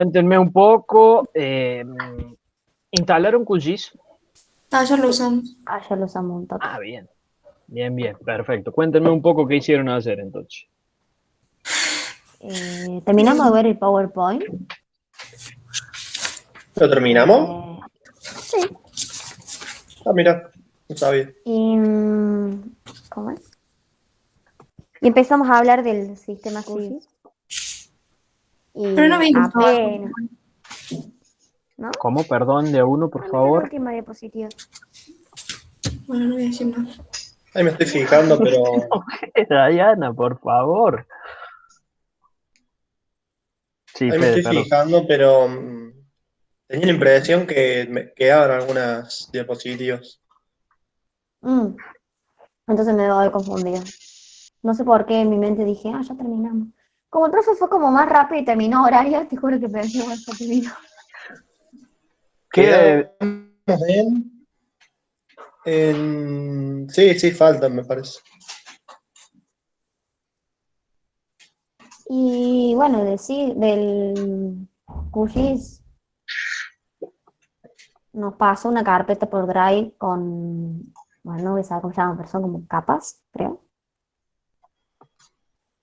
Cuéntenme un poco. ¿Instalaron QGIS? Ah, ya lo usamos. Ah, ya lo usamos un toque. Ah, bien. Bien, bien. Perfecto. Cuéntenme un poco qué hicieron hacer entonces. Terminamos de ver el PowerPoint. ¿Lo terminamos? Sí. Ah, mira, no sabía. Y, ¿cómo es? Y empezamos a hablar del sistema QGIS. Pero no Y vimos todo el apenas, PowerPoint. ¿no? ¿Cómo? Perdón, de a uno, por Ah, mira la favor. última diapositiva. Bueno, no voy a decir nada. Ahí me estoy fijando, pero Diana, por favor. Sí, ahí me Fede, estoy perdón. fijando, pero tenía la impresión que me quedaban algunas diapositivas. Mm, entonces me doy confundida. No sé por qué en mi mente dije, ah, ya terminamos. Como el profe fue como más rápido y terminó horario, te juro que pensé, bueno, ya terminó. ¿Qué? Quedamos sí, sí, faltan, me parece. Y bueno, decir del QGIS nos pasó una carpeta por Drive con, bueno, no voy a saber cómo se llama, pero son como capas, creo.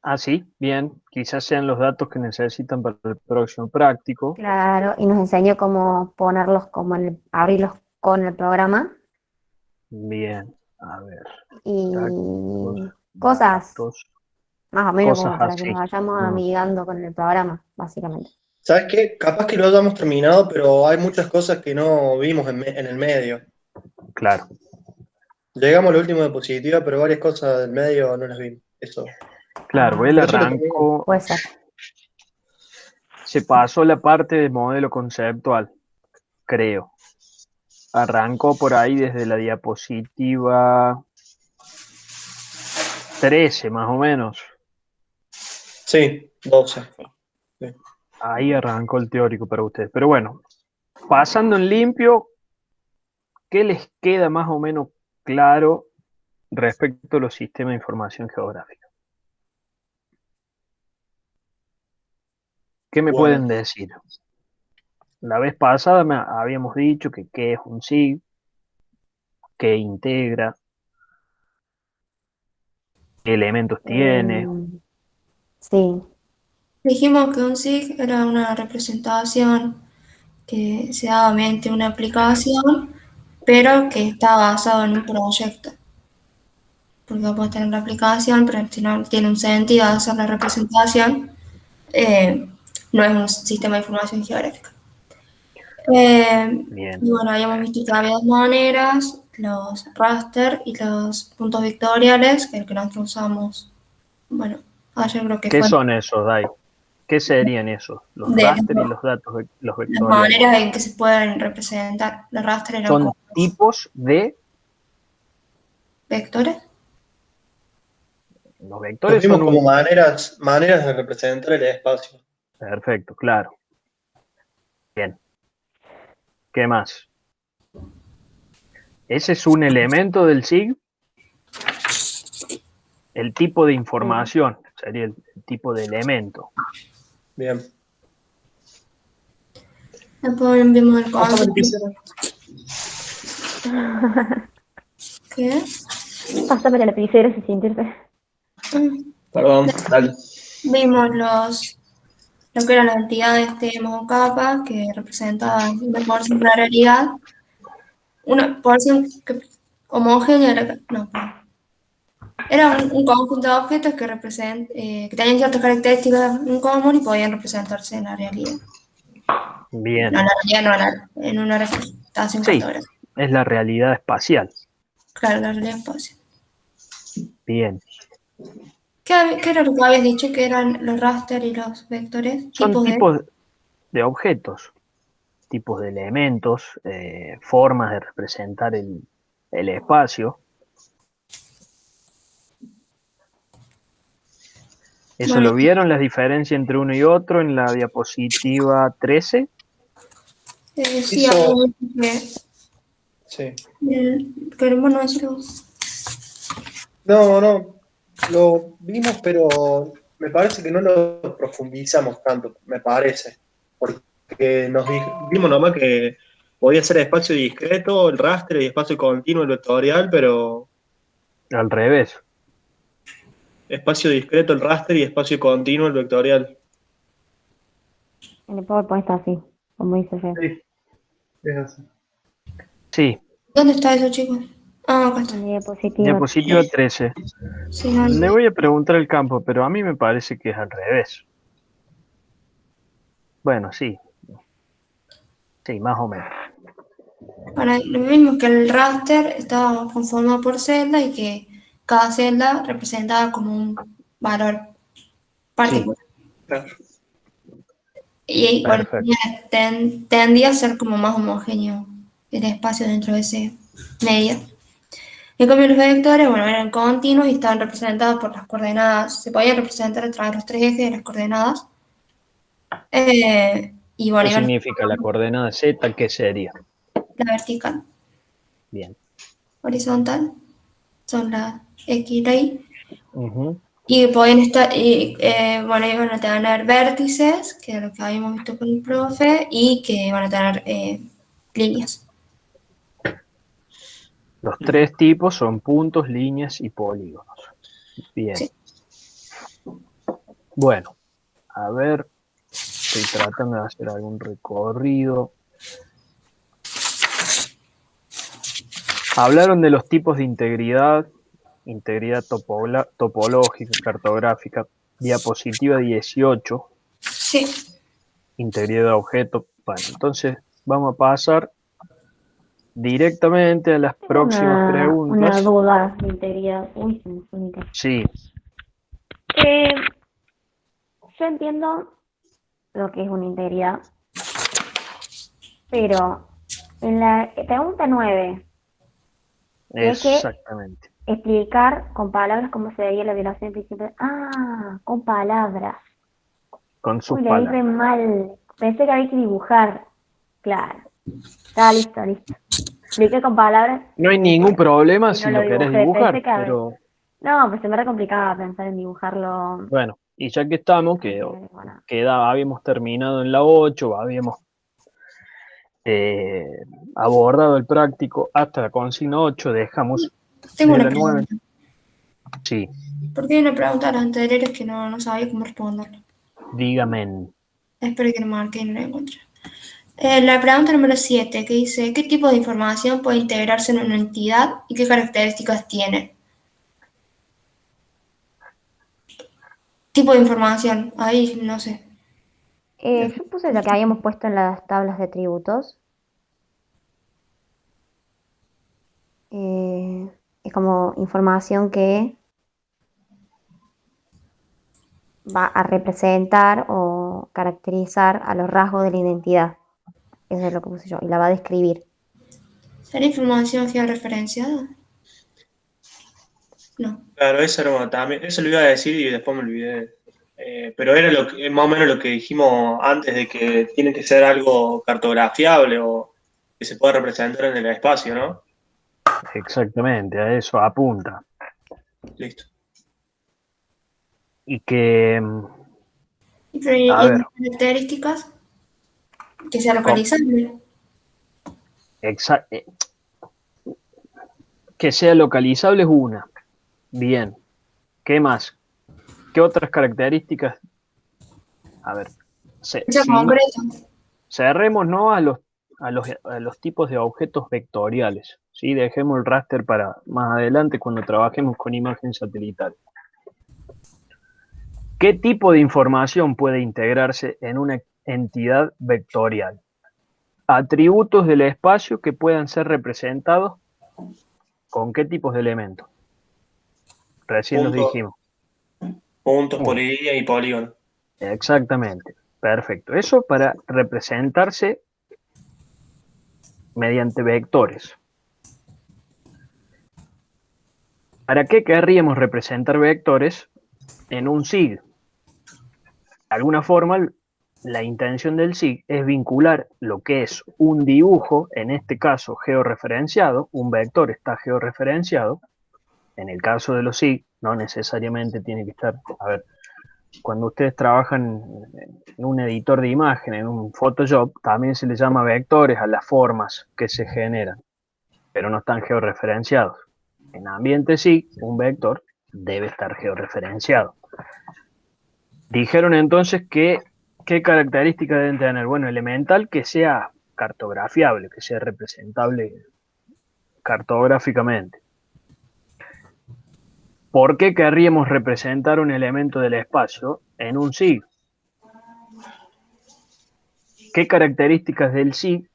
Ah, sí, bien. Quizás sean los datos que necesitan para el próximo práctico. Claro, y nos enseñó cómo ponerlos, como abrirlos con el programa Bien. A ver. Prácticos, y cosas, datos, más o menos cosas como para que así. nos vayamos Mm, amigando con el programa, básicamente. ¿Sabes qué? Capaz que lo hayamos terminado, pero hay muchas cosas que no vimos en el medio. claro. Llegamos a la última diapositiva, pero varias cosas del medio no las vimos. Eso. Claro, él Pero eso lo terminamos. arrancó, Puede ser. se pasó la parte de modelo conceptual, creo. Arrancó por ahí desde la diapositiva 13, más o menos. Sí, 12. Sí. Ahí arrancó el teórico para ustedes. Pero bueno, pasando en limpio, ¿qué les queda más o menos claro respecto a los sistemas de información geográfica? ¿Qué me Bueno, pueden decir? La vez pasada habíamos dicho que qué es un SIG, qué integra, qué elementos tiene. Sí, Dijimos que un SIG era una representación que se daba mediante una aplicación, pero que está basado en un proyecto. Porque puedes tener la aplicación, pero si no tiene un sentido hacer la representación, eh, no es un sistema de información geográfica. Bien. Y bueno, habíamos visto que había dos maneras, los raster y los puntos vectoriales, que es el que nosotros usamos, bueno, ayer creo que ¿Qué fue, son esos, Dai? ¿Qué serían esos? Los de raster y los datos, los las vectoriales. maneras en que se pueden representar. Los raster eran Son como tipos de, vectores. los los vectores vimos son como un, maneras de representar el espacio. perfecto, claro. Bien. ¿Qué más? Ese es un elemento del SIG, el tipo de sí. información, sería el tipo de elemento. Bien. Después vimos el Pásame el concepto. lapicero. ¿Qué? Pásame la lapicera si sentirse. Mm. Perdón, dale. Vimos lo que eran las entidades temas o capas que representaban una porción de la realidad, una porción homogénea, no, perdón. Era un conjunto de objetos que tenían ciertas características en común y podían representarse en la realidad. No, Bien. en la realidad no, en una representación Sí, cartográfica. es la realidad espacial. Claro, la realidad espacial. Bien. ¿Qué era lo que habías dicho que eran los raster y los vectores? Son Tipos de... tipos de objetos, tipos de elementos, formas de representar el espacio. ¿Eso Bueno, lo vieron, las diferencias entre uno y otro en la diapositiva 13? sí, Eso, habíamos dicho sí. bueno, eso... No, no, lo vimos, pero me parece que no lo profundizamos tanto, me parece. porque vimos nomás que podía ser espacio discreto, el raster y espacio continuo, el vectorial, pero Al revés. espacio discreto, el raster y espacio continuo, el vectorial. En el PowerPoint está así, como dice Fede. Sí, es así. Sí, ¿Dónde está eso, chicos? Ah, acá está. En la diapositiva. diapositiva 13. Sí, no, Le voy a preguntar el campo, pero a mí me parece que es al revés. Bueno, sí. Sí, más o menos. Bueno, lo mismo que el raster estaba conformado por celda y que cada celda representaba como un valor particular. Claro. Y bueno, Perfecto. tendía a ser como más homogéneo el espacio dentro de ese medio. En cambio, los vectores, bueno, eran continuos y estaban representados por las coordenadas. Se podían representar a través de los tres ejes de las coordenadas. Y bueno, ¿Qué iban significa la coordenada Z? ¿Qué sería? la vertical, Bien. horizontal, son la X y la Y. Ujú. Y podían estar, bueno, iban a tener vértices, que es lo que habíamos visto con el profe, y que iban a tener líneas. Los tres tipos son puntos, líneas y polígonos. Bien. Sí. Bueno, a ver, estoy tratando de hacer algún recorrido. Hablaron de los tipos de integridad, integridad topológica, cartográfica, diapositiva 18, Sí. integridad de objeto. Bueno, entonces vamos a pasar directamente a las próximas Una preguntas. duda de integridad. Uy, se me fue mi casa. Sí, Yo entiendo lo que es una integridad, pero en la pregunta 9 hay que exactamente. explicar con palabras cómo se veía la violación del principio. Ah, con palabras. Con sus Uy, lo dije palabras. mal. Pensé que había que dibujar. Claro. Está listo, listo. Expliqué con palabras. No hay ningún problema Y si no lo lo querés dibujé. dibujar, Pensé que pero no, pues se me era complicado pensar en dibujarlo. bueno, y ya que estamos, que Bueno, habíamos terminado en la 8, habíamos abordado el práctico hasta la consigna 8, dejamos Tengo de una la 9. pregunta. Sí, Porque hay una pregunta de las anteriores que no sabía cómo responderla. dígame. Espero que no marque y no la encuentre. La pregunta número 7, que dice, ¿qué tipo de información puede integrarse en una entidad y qué características tiene? Tipo de información, ahí no sé. yo puse lo que habíamos puesto en las tablas de atributos. Es como información que va a representar o caracterizar a los rasgos de la identidad. Eso es lo que puse yo. Y la va a describir. ¿Será información georreferenciada? No. Claro, eso era también, eso lo iba a decir y después me olvidé. Pero era más o menos lo que dijimos antes de que tiene que ser algo cartografiable o que se pueda representar en el espacio, ¿no? Exactamente, a eso apunta. Listo. Y que, ¿Y a ver, las características? Que sea com- localizable. exa- eh, que sea localizable es una. Bien. ¿Qué más? ¿Qué otras características? A ver, Que sea concreto. cerrémonos a los tipos de objetos vectoriales. ¿Sí? Dejemos el raster para más adelante cuando trabajemos con imagen satelital. ¿Qué tipo de información puede integrarse en una entidad vectorial? Atributos del espacio que puedan ser representados con qué tipos de elementos. Recién los Puntos, dijimos. puntos, Punto. polilínea y polígono. Exactamente. Perfecto. Eso para representarse mediante vectores. ¿Para qué querríamos representar vectores en un SIG? De alguna forma, la intención del SIG es vincular lo que es un dibujo, en este caso georreferenciado, un vector está georreferenciado, en el caso de los SIG, no necesariamente tiene que estar, a ver, cuando ustedes trabajan en un editor de imagen, en un Photoshop, también se les llama vectores a las formas que se generan, pero no están georreferenciados. En ambiente sí, un vector debe estar georreferenciado. Dijeron entonces que, ¿qué características deben tener? Bueno, elemental, que sea cartografiable, que sea representable cartográficamente. ¿Por qué querríamos representar un elemento del espacio en un SIG? ¿Qué características del SIG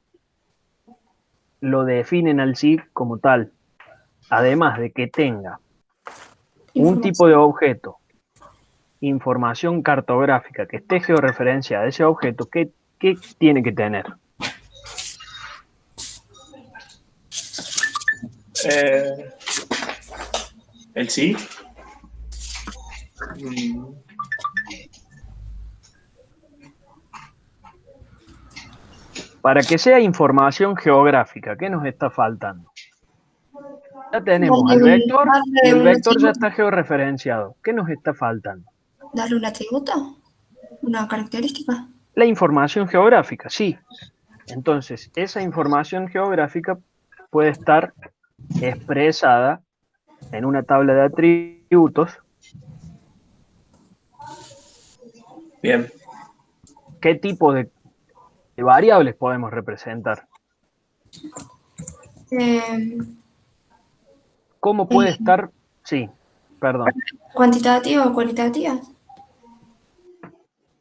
lo definen al SIG como tal? Además de que tenga un tipo de objeto, información cartográfica que esté georreferenciada a ese objeto, ¿qué tiene que tener? El sí. Mm, Para que sea información geográfica, ¿qué nos está faltando? Ya tenemos al vector y el vector ya está georreferenciado. ¿Qué nos está faltando? ¿Darle un atributo? ¿Una característica? La información geográfica, sí. Entonces, esa información geográfica puede estar expresada en una tabla de atributos. bien. ¿Qué tipo de variables podemos representar? Eh, ¿Cómo puede estar? Sí, perdón. ¿Cuantitativa o cualitativa?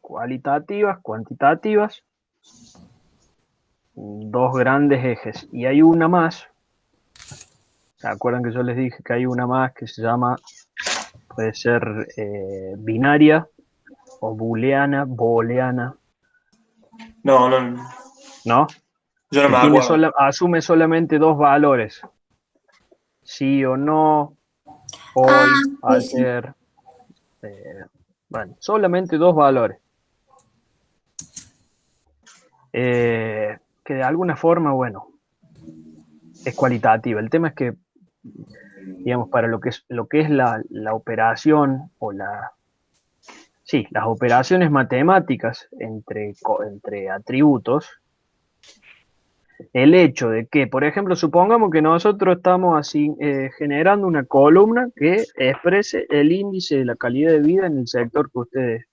Cualitativas, cuantitativas, dos grandes ejes. Y hay una más. ¿Se acuerdan que yo les dije que hay una más que se llama, puede ser binaria o booleana, No, no, ¿no? yo no Que me acuerdo. asume solamente dos valores. Sí o no, Ah, hoy, sí, sí. ayer. Bueno, solamente dos valores. Que de alguna forma, bueno, es cualitativa. El tema es que, digamos, para lo que es la operación o sí, las operaciones matemáticas entre atributos, el hecho de que, por ejemplo, supongamos que nosotros estamos así generando una columna que exprese el índice de la calidad de vida en el sector que ustedes,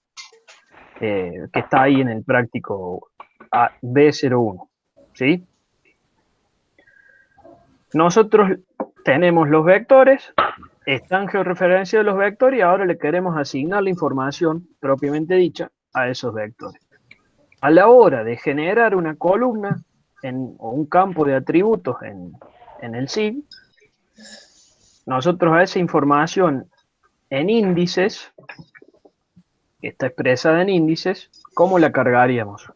que está ahí en el práctico B01, ¿sí? Nosotros tenemos los vectores, están georreferenciados los vectores y ahora le queremos asignar la información propiamente dicha a esos vectores. A la hora de generar una columna o un campo de atributos en el SIG, nosotros a esa información en índices, que está expresada en índices, ¿cómo la cargaríamos?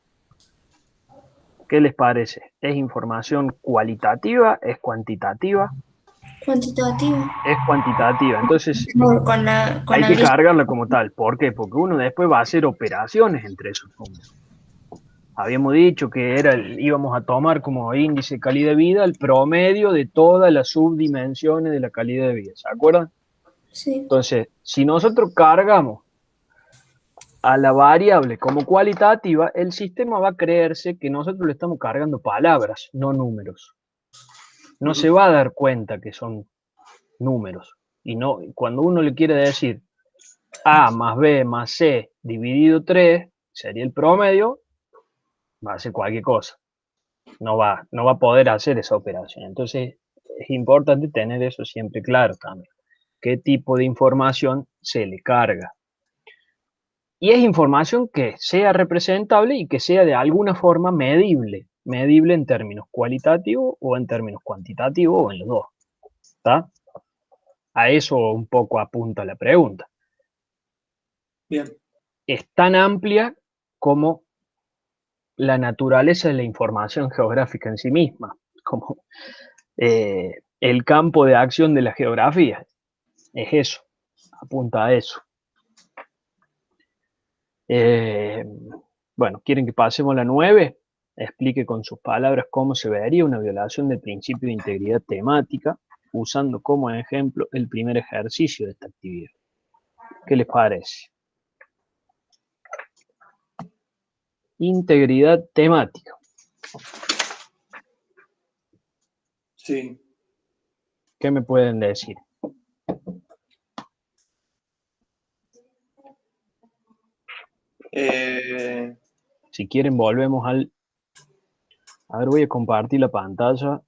¿Qué les parece? ¿Es información cualitativa? ¿Es cuantitativa? Cuantitativa. Es cuantitativa. Entonces Con la hay que grilla. cargarla como tal. ¿Por qué? Porque uno después va a hacer operaciones entre esos números. Habíamos dicho que íbamos a tomar como índice de calidad de vida el promedio de todas las subdimensiones de la calidad de vida. ¿Se acuerdan? Sí. Entonces, si nosotros cargamos a la variable como cualitativa, el sistema va a creerse que nosotros le estamos cargando palabras, no números. No se va a dar cuenta que son números. Y no, cuando uno le quiere decir A más B más C dividido 3 sería el promedio, va a hacer cualquier cosa. No va a poder hacer esa operación. Entonces, es importante tener eso siempre claro también. ¿Qué tipo de información se le carga? Y es información que sea representable y que sea de alguna forma medible en términos cualitativos o en términos cuantitativos o en los dos. ¿Está? A eso un poco apunta la pregunta. Bien. Es tan amplia como la naturaleza de la información geográfica en sí misma, como el campo de acción de la geografía. Es eso, apunta a eso. Bueno, ¿quieren que pasemos a la 9? Explique con sus palabras cómo se vería una violación del principio de integridad temática, usando como ejemplo el primer ejercicio de esta actividad. ¿Qué les parece? integridad temática. Sí. ¿Qué me pueden decir? Si quieren volvemos al... A ver, voy a compartir la pantalla.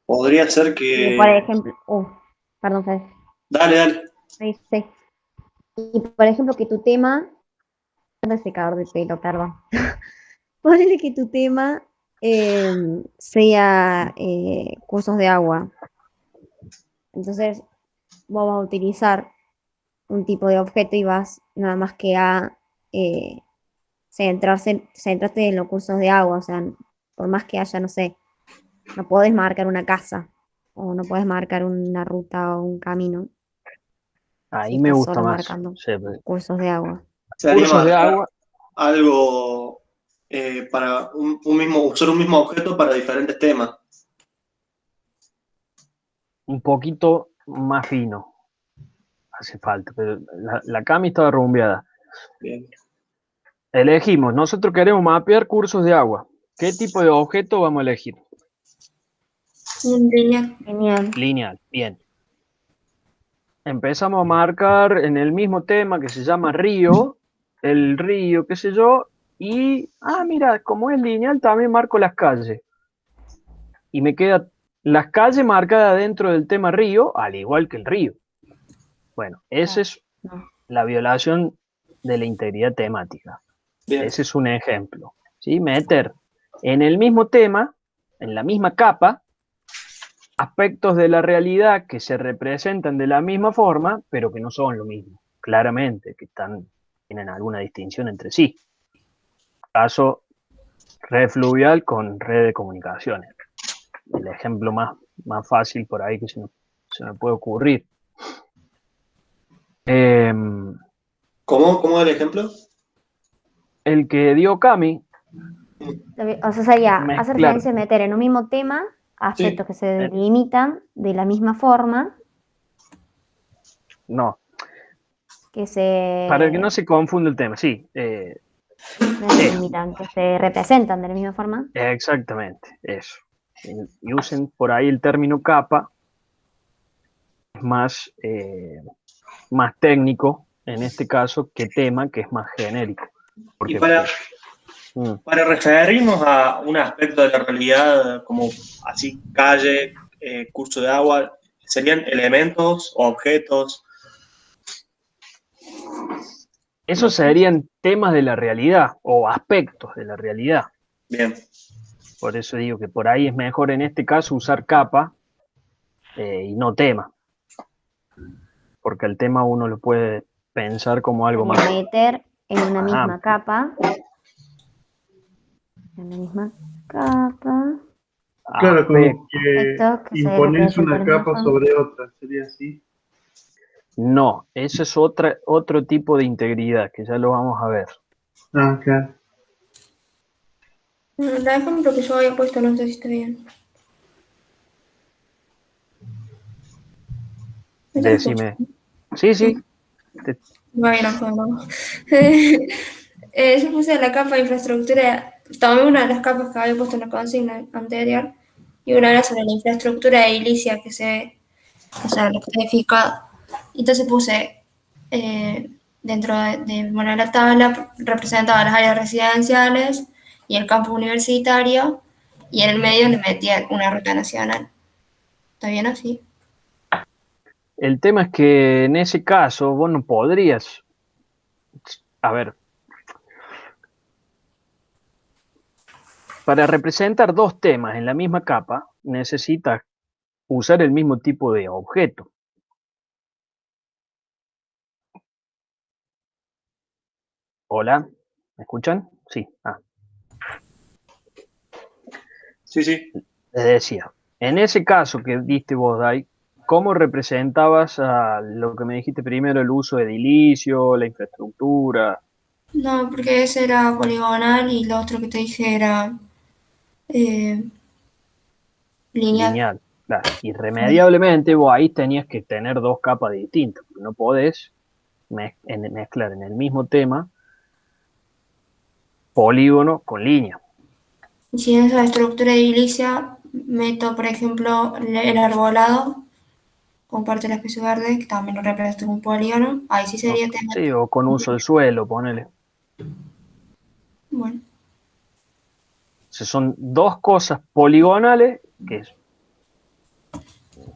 Podría ser Y que... por ejemplo, perdón, Fede. Dale. Sí, sí. Y por ejemplo, que tu tema, de secador de pelo, perdón. Ponele que tu tema sea cursos de agua. Entonces, vos vas a utilizar un tipo de objeto y vas nada más que a centrarte en los cursos de agua. O sea, por más que haya, no sé, no podés marcar una casa o no podés marcar una ruta o un camino si Ahí me estás gusta solo más. marcando Sí, cursos de agua. Sería cursos de marcar agua, algo para usar un mismo objeto para diferentes temas. un poquito más fino. Hace falta, pero la Cami estaba rumbeada. Bien. Elegimos, nosotros queremos mapear cursos de agua. ¿Qué tipo de objeto vamos a elegir? Un lineal. Genial. Lineal, bien. Empezamos a marcar en el mismo tema que se llama río, el río, qué sé yo, y, mira, como es lineal, también marco las calles. Y me queda las calles marcadas dentro del tema río, al igual que el río. Bueno, esa es No. la violación de la integridad temática. Bien. Ese es un ejemplo. ¿Sí? Meter en el mismo tema, en la misma capa, aspectos de la realidad que se representan de la misma forma, pero que no son lo mismo. Claramente, que tienen alguna distinción entre sí. Caso red fluvial con red de comunicaciones. El ejemplo más fácil por ahí que se me puede ocurrir. ¿Cómo es el ejemplo? El que dio Cami, O sea, sería hacer mezclar. referencia a meter en un mismo tema aspectos Sí. que se delimitan de la misma forma No, que se para que no se confunda el tema, sí. no delimitan, que se representan de la misma forma. Exactamente, eso. Y usen por ahí el término capa, más, más técnico en este caso que tema, que es más genérico. Y Porque, para referirnos a un aspecto de la realidad como así calle, curso de agua, serían elementos o objetos. esos serían temas de la realidad o aspectos de la realidad. Bien. Por eso digo que por ahí es mejor en este caso usar capa y no tema. Porque el tema uno lo puede pensar como algo Sería más. meter en una Ajá. misma capa. En la misma capa. Claro, como que Aspectos que se imponerse representan de una la misma capa forma. sobre otra, sería así. No, eso es otro tipo de integridad que ya lo vamos a ver. Ah, claro. El ejemplo que yo había puesto, no sé si está bien. ¿Me estás Decime. escuchando? Sí, sí. Va bien, no. Yo puse la capa de infraestructura, tomé una de las capas que había puesto en la consigna anterior, y una era sobre la infraestructura edilicia que o sea, lo que está edificado. Entonces puse, dentro bueno, la tabla representaba las áreas residenciales y el campus universitario, y en el medio le metía una ruta nacional. ¿Está bien así? El tema es que en ese caso vos no podrías. A ver, para representar dos temas en la misma capa, necesitas usar el mismo tipo de objeto. Hola, ¿me escuchan? Sí. Sí, sí. Les decía, en ese caso que diste vos, Dai, ¿cómo representabas a lo que me dijiste primero, el uso edilicio, la infraestructura? No, porque ese era poligonal y lo otro que te dije era eh, lineal. Lineal, Claro, irremediablemente vos ahí tenías que tener dos capas distintas, porque no podés mezclar en el mismo tema polígono con línea. Y si en esa estructura edilicia meto, por ejemplo, el arbolado, con parte del espacio verde, que también lo representa un polígono, ahí sí sería tema. Sí, o con uso del suelo, ponele. Bueno, O sea, son dos cosas poligonales que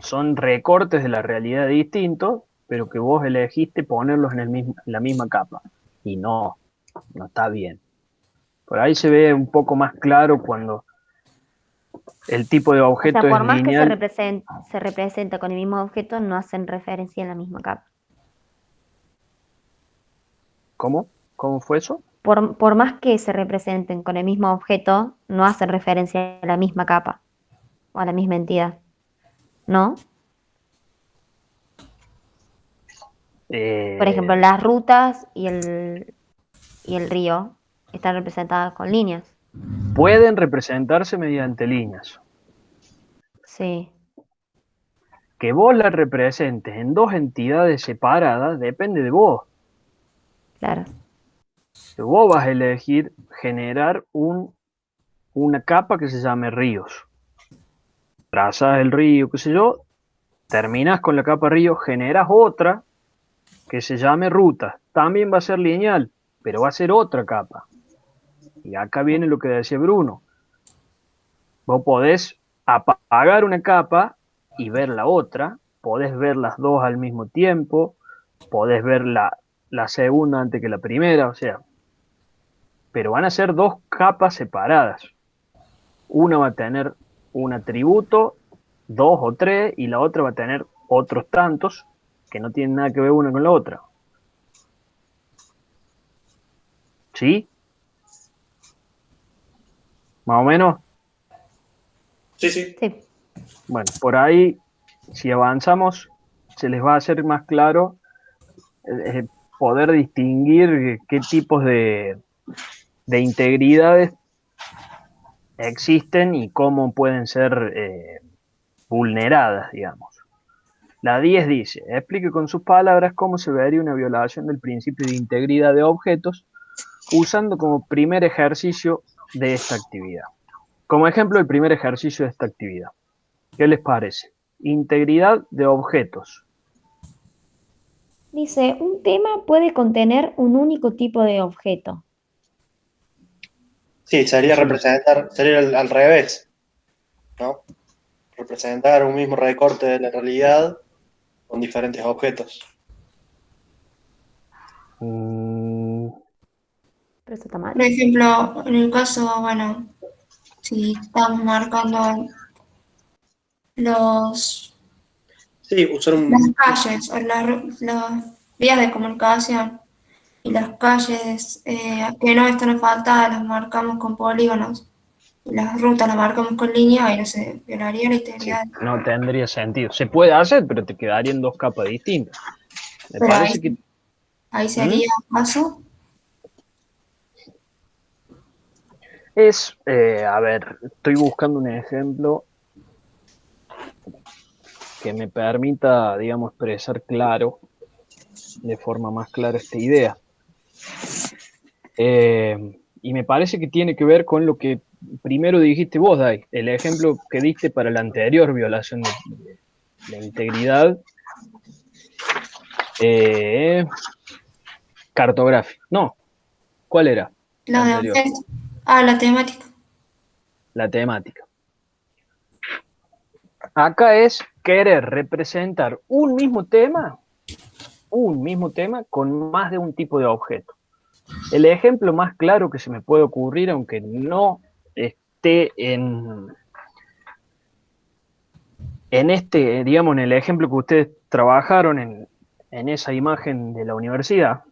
son recortes de la realidad distintos, pero que vos elegiste ponerlos en en la misma capa. Y no está bien. Por ahí se ve un poco más claro cuando el tipo de O objeto sea, es por más que lineal. se representa con el mismo objeto, no hacen referencia en la misma capa. ¿Cómo? ¿Cómo fue eso? Por más que se representen con el mismo objeto, no hacen referencia a la misma capa o a la misma entidad, ¿no? Por ejemplo, Eh, las rutas y el río están representadas con líneas. Pueden representarse mediante líneas. Sí, Que vos las representes en dos entidades separadas depende de vos. claro. Que vos vas a elegir generar una capa que se llame ríos. Trazas el río, qué sé yo, terminas con la capa río, generas otra que se llame ruta. También va a ser lineal, pero va a ser otra capa. Y acá viene lo que decía Bruno. Vos podés apagar una capa y ver la otra, podés ver las dos al mismo tiempo, podés ver la segunda antes que la primera, o sea, pero van a ser dos capas separadas. Una va a tener un atributo, dos o tres, y la otra va a tener otros tantos que no tienen nada que ver una con la otra. ¿Sí? Más o menos. Sí, sí. Sí. Bueno, por ahí, si avanzamos, se les va a hacer más claro poder distinguir qué tipos de integridades existen y cómo pueden ser vulneradas, digamos. La 10 dice, explique con sus palabras cómo se vería una violación del principio de integridad de objetos usando como primer ejercicio de esta actividad. Como ejemplo, el primer ejercicio de esta actividad. ¿Qué les parece? Integridad de objetos. Dice, un tema puede contener un único tipo de objeto. Sí, sería Sí, representar, sería al revés, ¿no? Representar un mismo recorte de la realidad con diferentes objetos. mm, Pero eso está mal. por ejemplo, en el caso, bueno, si estamos marcando los, Sí, usar las un... calles o las vías de comunicación y las calles que no están asfaltadas las marcamos con polígonos y las rutas las marcamos con línea, ahí no se violaría la sí, integridad. no tendría sentido. Se puede hacer, pero te quedarían dos capas distintas. Me Pero parece que... ahí ¿Mm? sería caso. A ver, estoy buscando un ejemplo que me permita, digamos, expresar claro, de forma más clara esta idea. Y me parece que tiene que ver con lo que primero dijiste vos, Dai, el ejemplo que diste para la anterior violación de la integridad cartográfica. No, ¿cuál era la Lo de anterior? objeto. Ah, la temática. La temática. Acá es querer representar un mismo tema con más de un tipo de objeto. El ejemplo más claro que se me puede ocurrir, aunque no esté en este, digamos, en el ejemplo que ustedes trabajaron en esa imagen de la universidad,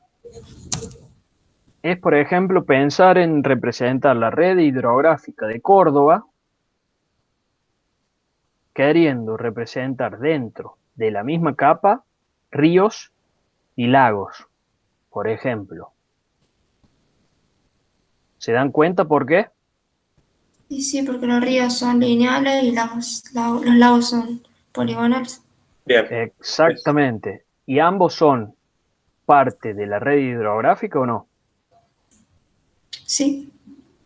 es, por ejemplo, pensar en representar la red hidrográfica de Córdoba, queriendo representar dentro de la misma capa ríos y lagos, por ejemplo. ¿Se dan cuenta por qué? Y sí, porque los ríos son lineales y los lagos son poligonales. Bien. Exactamente. ¿Y ambos son parte de la red hidrográfica o no? Sí,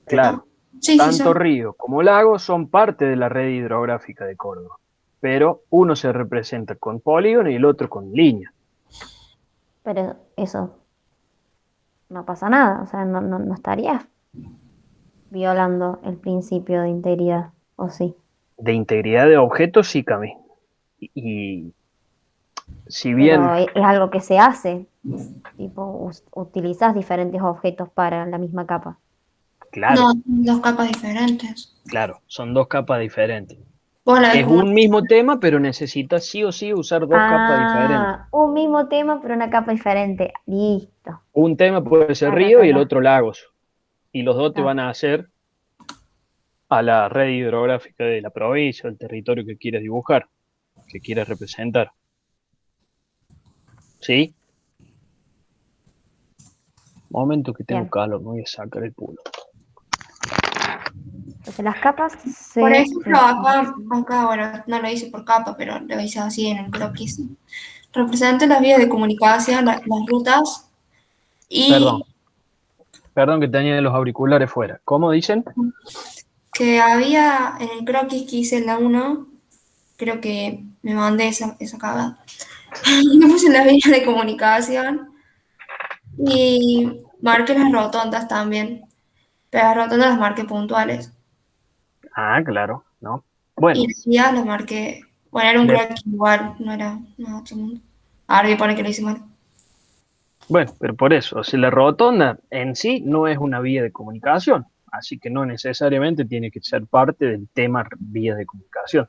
Claro. sí, sí Tanto son. río como lago son parte de la red hidrográfica de Córdoba, pero uno se representa con polígono y el otro con línea. Pero eso no pasa nada, o sea, no estarías violando el principio de integridad, ¿o sí? De integridad de objetos, sí, Cami. Y si bien, Pero es algo que se hace, tipo, utilizas diferentes objetos para la misma capa. claro, No, son dos capas diferentes. claro, son dos capas diferentes. Vos la ves Es como... un mismo tema, pero necesitas sí o sí usar dos capas diferentes. Ah, un mismo tema, pero una capa diferente. Listo. Un tema puede ser Ta, ta, río ta, y el ta. otro lagos. Y los dos te Ta. van a hacer a la red hidrográfica de la provincia, el territorio que quieras dibujar, que quieras representar. ¿Sí? Momento que tengo Bien. calor, me voy a sacar el pulo. Entonces las capas Por se ejemplo, representan. acá, bueno, no lo hice por capa, pero lo hice así en el croquis. Representa las vías de comunicación, las rutas Perdón, y perdón que tenía los auriculares fuera. ¿Cómo dicen? que había en el croquis que hice en la 1, creo que me mandé esa cagada. Me puse las vías de comunicación y marqué las rotondas también, pero las rotondas las marqué puntuales. Ah, claro, ¿no? Bueno, Y las vías las marqué, bueno, era un de- croquis igual, no era nada otro mundo. Ahora voy a poner que lo hice mal. bueno, pero por eso, o sea, la rotonda en sí no es una vía de comunicación, así que no necesariamente tiene que ser parte del tema vías de comunicación.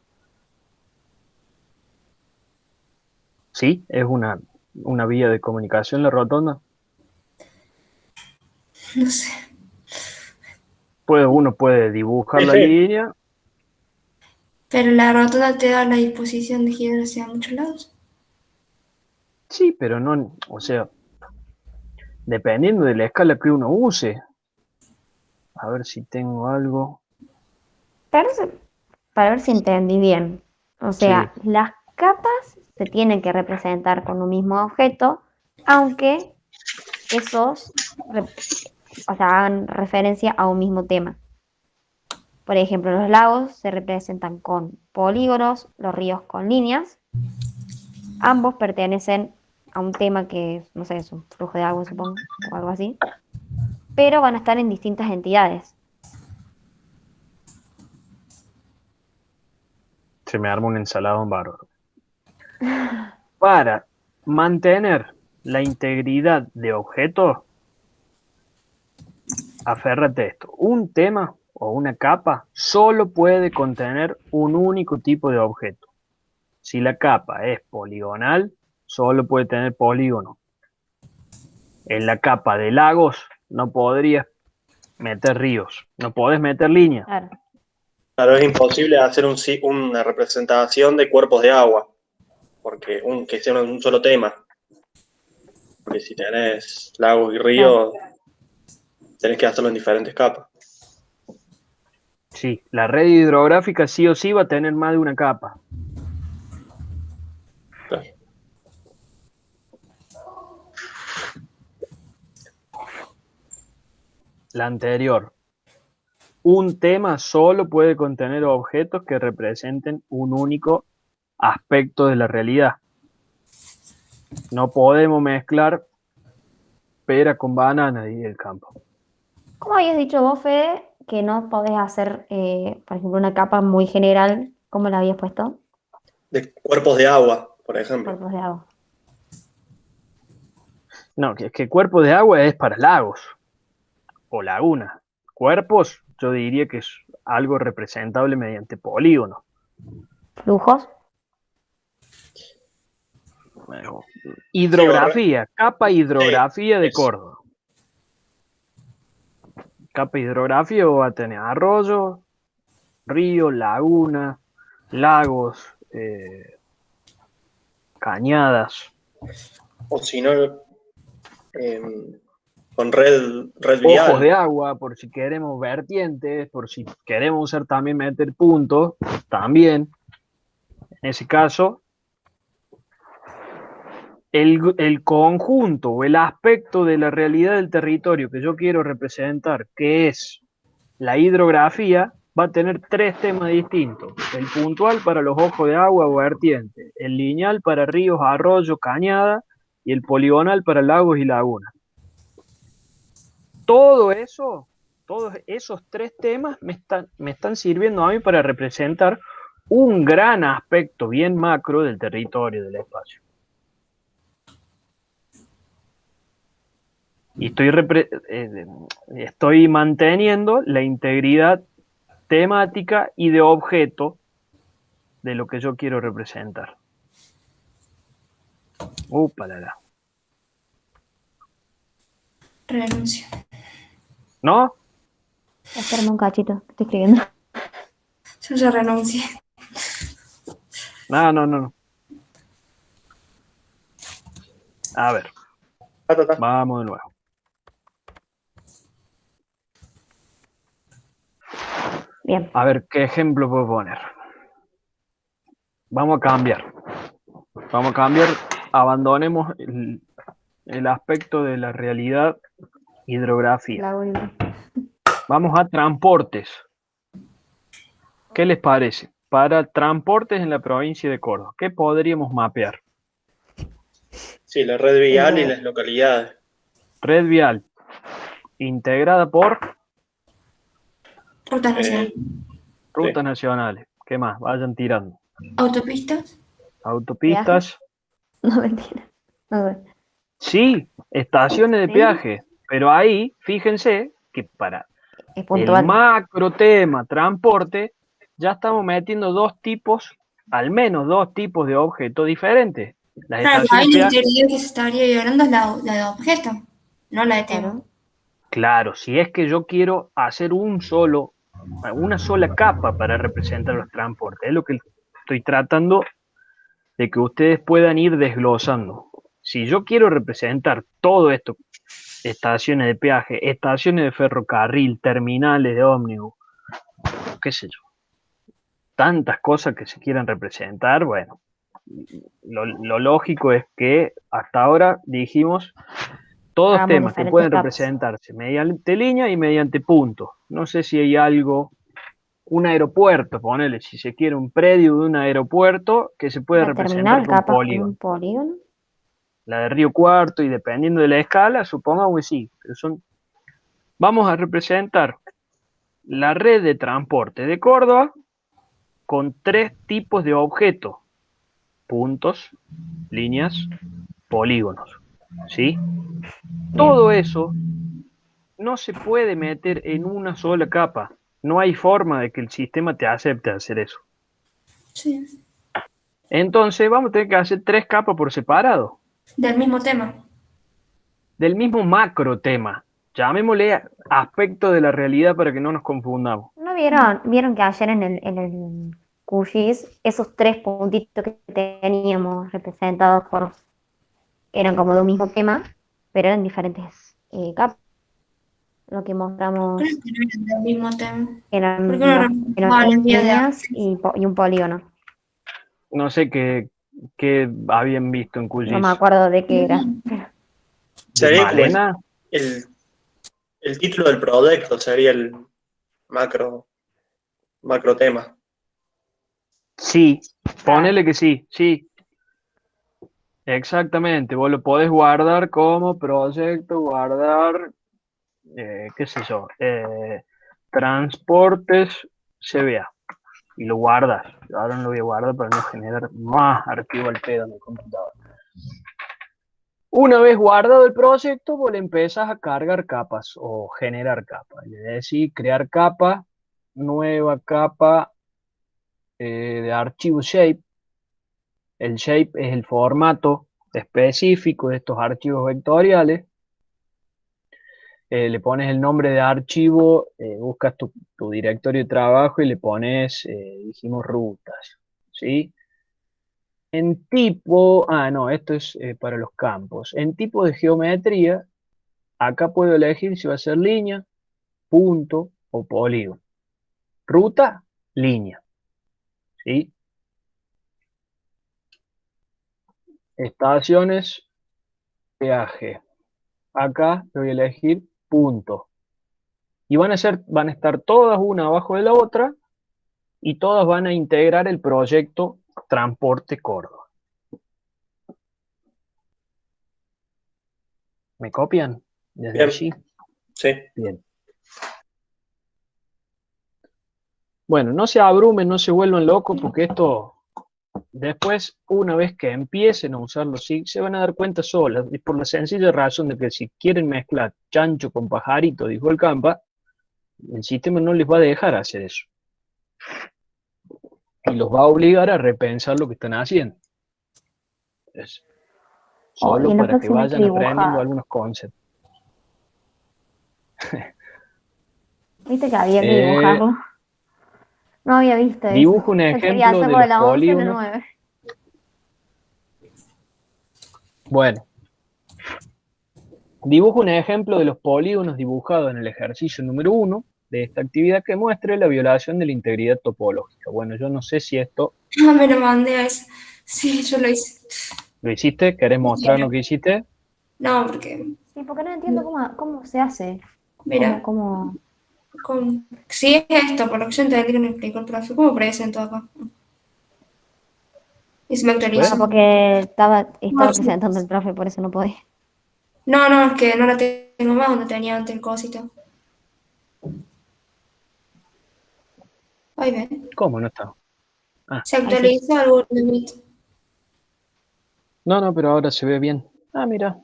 Sí, es una vía de comunicación la rotonda. No sé. Uno puede dibujar Sí, la sí. línea, Pero la rotonda te da la disposición de girar hacia muchos lados. sí, pero no, o sea, dependiendo de la escala que uno use. A ver si tengo algo. Para, para ver si entendí bien. O Sí, sea, las capas se tienen que representar con un mismo objeto, aunque esos, o sea, hagan referencia a un mismo tema. Por ejemplo, los lagos se representan con polígonos, los ríos con líneas. Ambos pertenecen a un tema que, no sé, es un flujo de agua, supongo, o algo así, pero van a estar en distintas entidades. se me arma un ensalado en bárbaro. Para mantener la integridad de objetos, aférrate a esto. Un tema o una capa solo puede contener un único tipo de objeto. Si la capa es poligonal, solo puede tener polígono. En la capa de lagos no podrías meter ríos, no podés meter líneas. Claro. Claro, es imposible hacer una representación de cuerpos de agua, porque que sea un solo tema. Porque si tenés lagos y Claro. ríos, tenés que hacerlo en diferentes capas. Sí, la red hidrográfica sí o sí va a tener más de una capa. Claro. La anterior. Un tema solo puede contener objetos que representen un único aspecto de la realidad. No podemos mezclar pera con banana, dice el campo. ¿Cómo habías dicho vos, Fede, que no podés hacer, por ejemplo, una capa muy general? ¿Cómo la habías puesto? De cuerpos de agua, por ejemplo. Cuerpos de agua. No, que cuerpo de agua es para lagos o lagunas. Cuerpos, yo diría que es algo representable mediante polígonos. Flujos. Bueno, Sí, hidrografía, capa sí, hidrografía de eso. Córdoba. Capa hidrografía va a tener arroyos, ríos, lagunas, lagos, cañadas. O si no, con red ojos de vial. agua, por si queremos vertientes, por si queremos usar también meter puntos, también. En ese caso, el conjunto o el aspecto de la realidad del territorio que yo quiero representar, que es la hidrografía, va a tener tres temas distintos. El puntual para los ojos de agua o vertientes, el lineal para ríos, arroyos, cañadas y el poligonal para lagos y lagunas. Todo eso, todos esos tres temas me están sirviendo a mí para representar un gran aspecto bien macro del territorio, del espacio. Y estoy manteniendo la integridad temática y de objeto de lo que yo quiero representar. Upalala. Renuncio. ¿No? Espérame un cachito, estoy escribiendo. Yo ya renuncié. No. A ver, vamos de nuevo. Bien. A ver, ¿qué ejemplo puedo poner? Vamos a cambiar. Abandonemos el aspecto de la realidad hidrografía. La última. Vamos a transportes. ¿Qué les parece? Para transportes en la provincia de Córdoba, ¿qué podríamos mapear? Sí, la red vial y las localidades. Red vial, integrada por Rutas nacionales. rutas nacionales. ¿Qué más? Vayan tirando. Autopistas. Autopistas. No, mentira. No, bueno. Sí, estaciones de Sí. peaje. Pero ahí, fíjense que para Es el puntual. macro tema transporte, ya estamos metiendo al menos dos tipos de objetos diferentes. Las Claro, estaciones ahí de la peaje, integridad que se estaría violando es la de objeto, no la de tema. Claro. claro, si es que yo quiero hacer una sola capa para representar los transportes, es lo que estoy tratando de que ustedes puedan ir desglosando. Si yo quiero representar todo esto, estaciones de peaje, estaciones de ferrocarril, terminales de ómnibus, qué sé yo, tantas cosas que se quieran representar, bueno, lo lógico es que hasta ahora dijimos todos Hagamos temas que diferentes pueden capas. representarse mediante línea y mediante puntos. No sé si hay algo, un aeropuerto, ponele, si se quiere un predio de un aeropuerto que se puede La representar terminal, con capaz con polígono. un polígono. La de Río Cuarto, y dependiendo de la escala, supongamos que sí, pero vamos a representar la red de transporte de Córdoba con tres tipos de objetos: puntos, líneas, polígonos. ¿Sí? Todo eso no se puede meter en una sola capa. No hay forma de que el sistema te acepte hacer eso. Sí, Entonces vamos a tener que hacer tres capas por separado, del mismo tema. del mismo macro tema. Llamémosle aspecto de la realidad para que no nos confundamos. ¿No vieron que ayer en el QGIS esos tres puntitos que teníamos representados eran como de un mismo tema, pero eran diferentes capas? Lo que mostramos Creo que no eran del mismo tema. eran, ¿Por qué no eran representaban tres en vías de líneas y un polígono. No sé qué habían visto en No me QGIS. acuerdo de qué era. ¿De Sería como Malena? el título del proyecto, sería el macro tema. Sí, ponele que sí, sí. Exactamente, vos lo podés guardar como proyecto, guardar, qué sé yo, transportes CBA, y lo guardas. Ahora no lo voy a guardar para no generar más archivo al pedo en el computador. Una vez guardado el proyecto, vos le empiezas a cargar capas o generar capas. Es decir, crear capa, nueva capa de archivo shape. El shape es el formato específico de estos archivos vectoriales. Le pones el nombre de archivo, buscas tu directorio de trabajo y le pones, dijimos, rutas, ¿sí? En tipo, no, esto es para los campos. En tipo de geometría, Acá puedo elegir si va a ser línea, punto o polígono. Ruta, línea. ¿Sí? Estaciones, peaje. Acá voy a elegir punto. Y van a estar todas una abajo de la otra y todas van a integrar el proyecto Transporte Córdoba. ¿Me copian? Desde Bien. allí. Sí. Bien. Bueno, no se abrumen, no se vuelvan locos, porque esto, después, una vez que empiecen a usarlo, sí, se van a dar cuenta solas, y por la sencilla razón de que si quieren mezclar chancho con pajarito, dijo el Campa, el sistema no les va a dejar hacer eso. Y los va a obligar a repensar lo que están haciendo. Es Y solo en la para que próxima hay que vayan aprendiendo dibujar. algunos conceptos. ¿Viste que había que Eh, dibujarlo? No había visto eso. dibujo un Yo quería ejemplo de hacerlo de los la 11 en la polígonos. 9. Bueno, dibujo un ejemplo de los polígonos dibujados en el ejercicio número 1 de esta actividad que muestre la violación de la integridad topológica. Bueno, yo no sé si esto Ah, me lo mandé a eso. Sí, yo lo hice. lo hiciste. ¿Querés mostrar lo que hiciste? No, porque, Sí, porque no entiendo cómo se hace. mira, ¿Cómo? si es esto, por lo que yo entendí que me explicó el profe, ¿cómo presento acá? Y se me Ah, actualizó. porque estaba No, presentando el profe, por eso no podía. no, es que no la tengo más donde tenía antes el cosito. Ahí ven. ¿Cómo no está? Ah, Se Ahí sí. actualizó algo de Meet. no, pero ahora se ve bien. Ah, mira,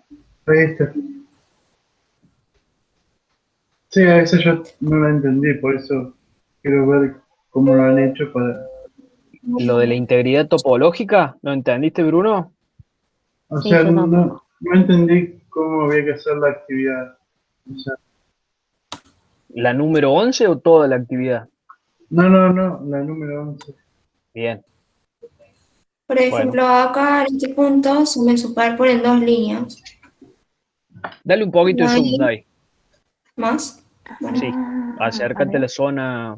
Ahí está. Sí, a veces yo no la entendí, por eso quiero ver cómo lo han hecho para... lo de la integridad topológica, ¿lo entendiste, Bruno? O Sí, sea, yo tampoco. no entendí cómo había que hacer la actividad. O sea, ¿La número 11 o toda la actividad? no, la número 11. Bien, Por bueno, ejemplo, acá en este punto se me superponen dos líneas. dale un poquito de zoom, Ahí, Dai. más. Bueno, Sí, A acércate a ver, la zona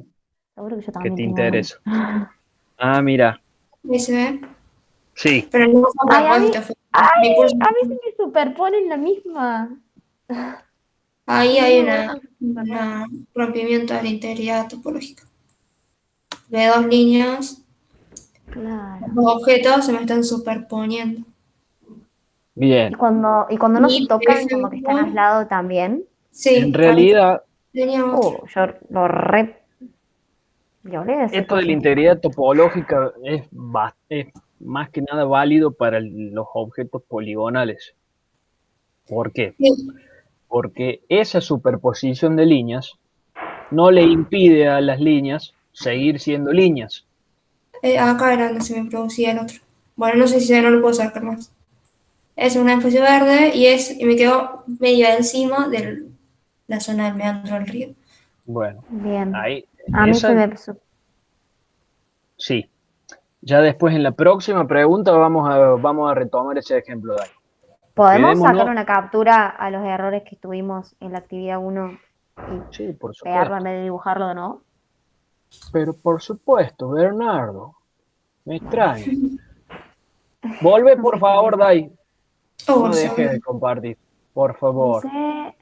seguro que yo que también te tengo ahí. interesa. Ah, mira, ahí se ve. sí, Pero no fue a Ay, a mí, propósito, mi curso. a mí se me superponen la misma. Ahí hay No, eso es súper raro. un rompimiento de la integridad topológica. De dos líneas, Claro. los objetos se me están superponiendo. bien. Y cuando no se Y, por tocan, como que están ejemplo, aislados también. En sí, ahí realidad, tenía otro. Yo lo re violé ese esto de la coso. integridad topológica es más que nada válido para los objetos poligonales. ¿Por qué? Sí, Porque esa superposición de líneas no le impide a las líneas seguir siendo líneas. acá era donde se me producía el otro. Bueno, no sé si ya no lo puedo sacar más. Es un espacio verde y me quedó medio encima de la zona del meandro del río. Bueno, Bien. ahí, A mí se esa me... sí. Ya después en la próxima pregunta vamos a retomar ese ejemplo de ahí. ¿Podemos sacar Quedémonos, una captura a los errores que tuvimos en la actividad 1 y sí, por pegarlo en supuesto. vez de dibujarlo de nuevo? Pero por supuesto, Bernardo, me extraña. Vuelve, No por sé qué favor, dice. Dai. Oh, No dejes de compartir, por favor. Dice...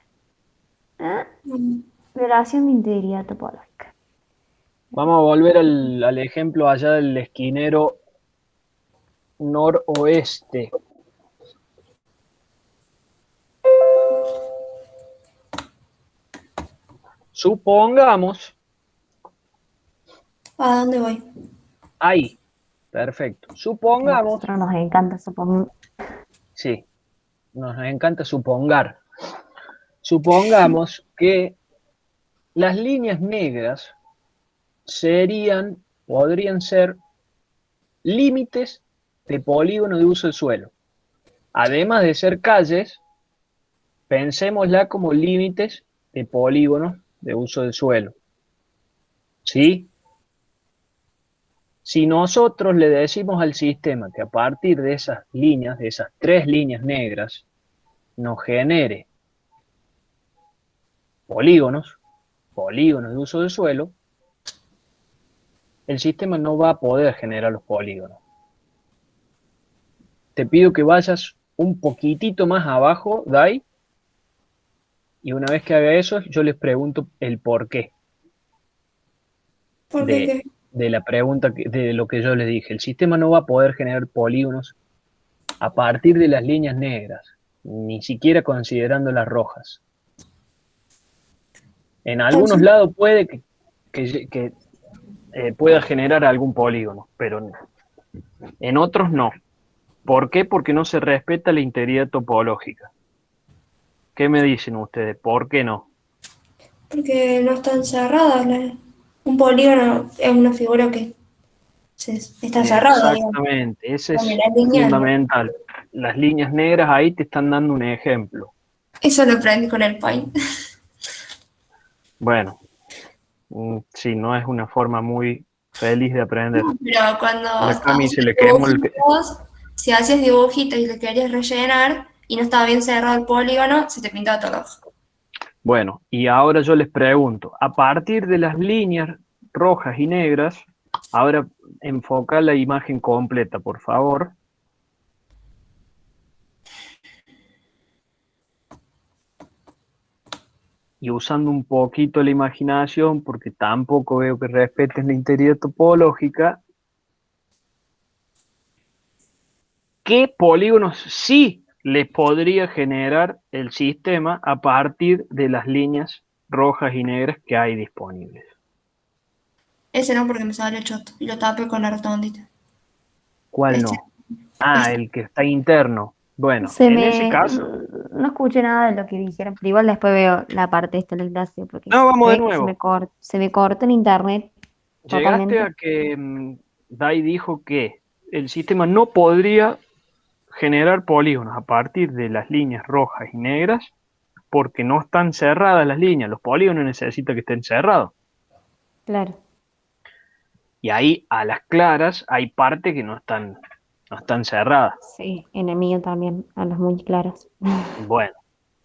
ah, mm, violación de integridad topológica. Vamos a volver al ejemplo allá del esquinero noroeste. Supongamos, ¿a dónde voy? ahí, perfecto. Que a Supongamos, nosotros nos encanta, supongo. sí, nos encanta supongar. Supongamos que las líneas negras podrían ser límites de polígono de uso del suelo. Además de ser calles, pensémosla como límites de polígonos de uso del suelo. ¿Sí? Si nosotros le decimos al sistema que a partir de esas líneas, de esas tres líneas negras, nos genere polígonos de uso de suelo, el sistema no va a poder generar los polígonos. Te pido que vayas un poquitito más abajo, Dai, y una vez que haga eso, yo les pregunto el por qué ¿Por qué qué? de la pregunta, de lo que yo les dije. El sistema no va a poder generar polígonos a partir de las líneas negras, ni siquiera considerando las rojas. En algunos lados puede que pueda generar algún polígono, pero en otros no. ¿Por qué? Porque no se respeta la integridad topológica. ¿Qué me dicen ustedes? ¿Por qué no? Porque no están cerradas. Un polígono es una figura que está cerrada, digamos. Exactamente, ese Como es las líneas, ¿no? fundamental. Las líneas negras ahí te están dando un ejemplo. Eso lo aprendí con el Paint. Bueno, sí, no es una forma muy feliz de aprender. Pero cuando A la Cami haces se le quemó el... dibujitos, si haces dibujitos y le querías rellenar y no estaba bien cerrado el polígono, se te pintaba todo el ojo. Bueno, y ahora yo les pregunto, a partir de las líneas rojas y negras, ahora enfoca la imagen completa, por favor. Y usando un poquito la imaginación, porque tampoco veo que respeten la integridad topológica, ¿qué polígonos sí les podría generar el sistema a partir de las líneas rojas y negras que hay disponibles? Ese no, porque me salió choto y lo tapé con la rotondita. ¿Cuál Este, no? Ah, este. el que está interno. Bueno, Se en ese me... caso, No escuché nada de lo que dijeron, pero igual después veo la parte esta de la clase, porque no, se vamos de ve que nuevo. se me corta en internet Llegaste totalmente. a que Dai dijo que el sistema no podría generar polígonos a partir de las líneas rojas y negras porque no están cerradas las líneas. Los polígonos necesitan que estén cerrados. Claro, Y ahí a las claras hay partes que no están cerradas. sí, en el mío también, a las muy claras. Bueno,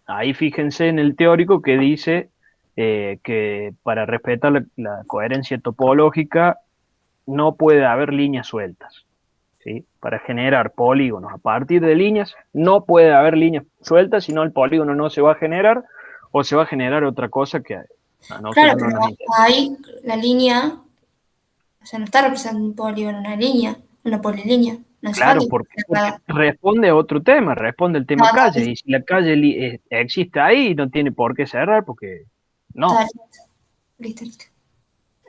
ahí fíjense en el teórico que dice que para respetar la coherencia topológica no puede haber líneas sueltas. ¿Sí? Para generar polígonos a partir de líneas, no puede haber líneas sueltas, sino el polígono no se va a generar o se va a generar otra cosa que a Claro, nosotros no pero nos interesa. ahí la línea, o sea, no está representando un polígono, una línea, una polilínea. No hace falta Claro, que porque, esté porque cerrada. responde a otro tema, responde al tema calle, y si la calle existe ahí, no tiene por qué cerrar, porque Está no. listo, listo, listo.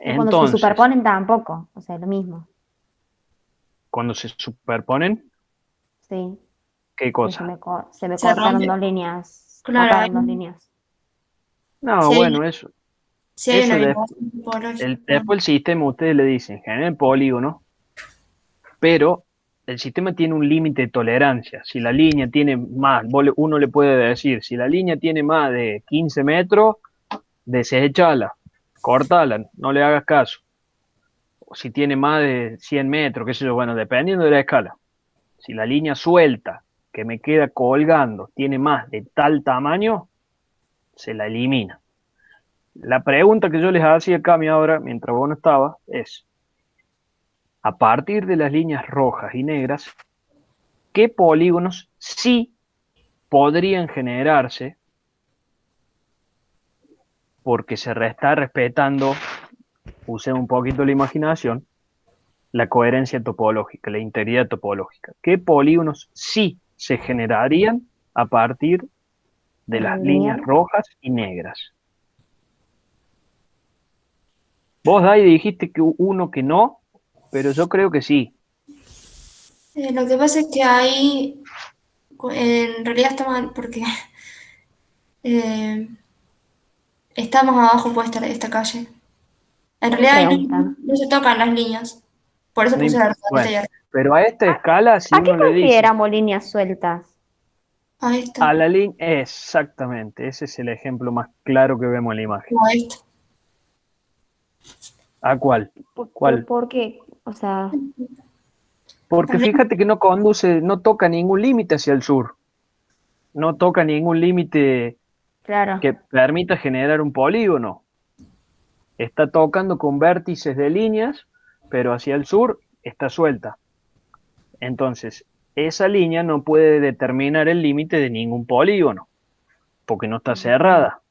Y cuando se Entonces, superponen tampoco, o sea, lo mismo, cuando se superponen, sí, ¿qué que cosa? se me Se cortaron rompe. dos líneas, Claro, cortaron dos líneas. No, si hay, bueno, eso, si hay una eso vinculación topológica. después el sistema, ustedes le dicen, generen polígono, pero el sistema tiene un límite de tolerancia. Si la línea tiene más, uno le puede decir, si la línea tiene más de 15 metros, deséchala, cortala, no le hagas caso. O si tiene más de 100 metros, qué sé yo, bueno, dependiendo de la escala. Si la línea suelta que me queda colgando tiene más de tal tamaño, se la elimina. La pregunta que yo les hacía, Cami, ahora, mientras vos no estabas, es, a partir de las líneas rojas y negras, ¿qué polígonos sí podrían generarse porque se está respetando, usé un poquito la imaginación, la coherencia topológica, la integridad topológica? ¿Qué polígonos sí se generarían a partir de las líneas Lineal. rojas y negras? Vos, Dai, dijiste que uno que no, pero yo creo que sí. Lo que pasa es que ahí, en realidad está mal, porque eh, está más abajo puesta esta calle. En Buena realidad ahí pregunta. no se tocan las líneas. Por eso puse la rotondita Bueno, y arriba. pero a esta escala, si ¿A qué uno le dice consideramos líneas sueltas? Ahí está. a la línea, exactamente, ese es el ejemplo más claro que vemos en la imagen. Como esto. ¿A cuál? Pero ¿Cuál? ¿por qué? O sea, Porque fíjate que no conduce, no toca ningún límite hacia el sur, no toca ningún límite Claro. que permita generar un polígono. Está tocando con vértices de líneas, pero hacia el sur está suelta. Entonces, esa línea no puede determinar el límite de ningún polígono, porque no está cerrada.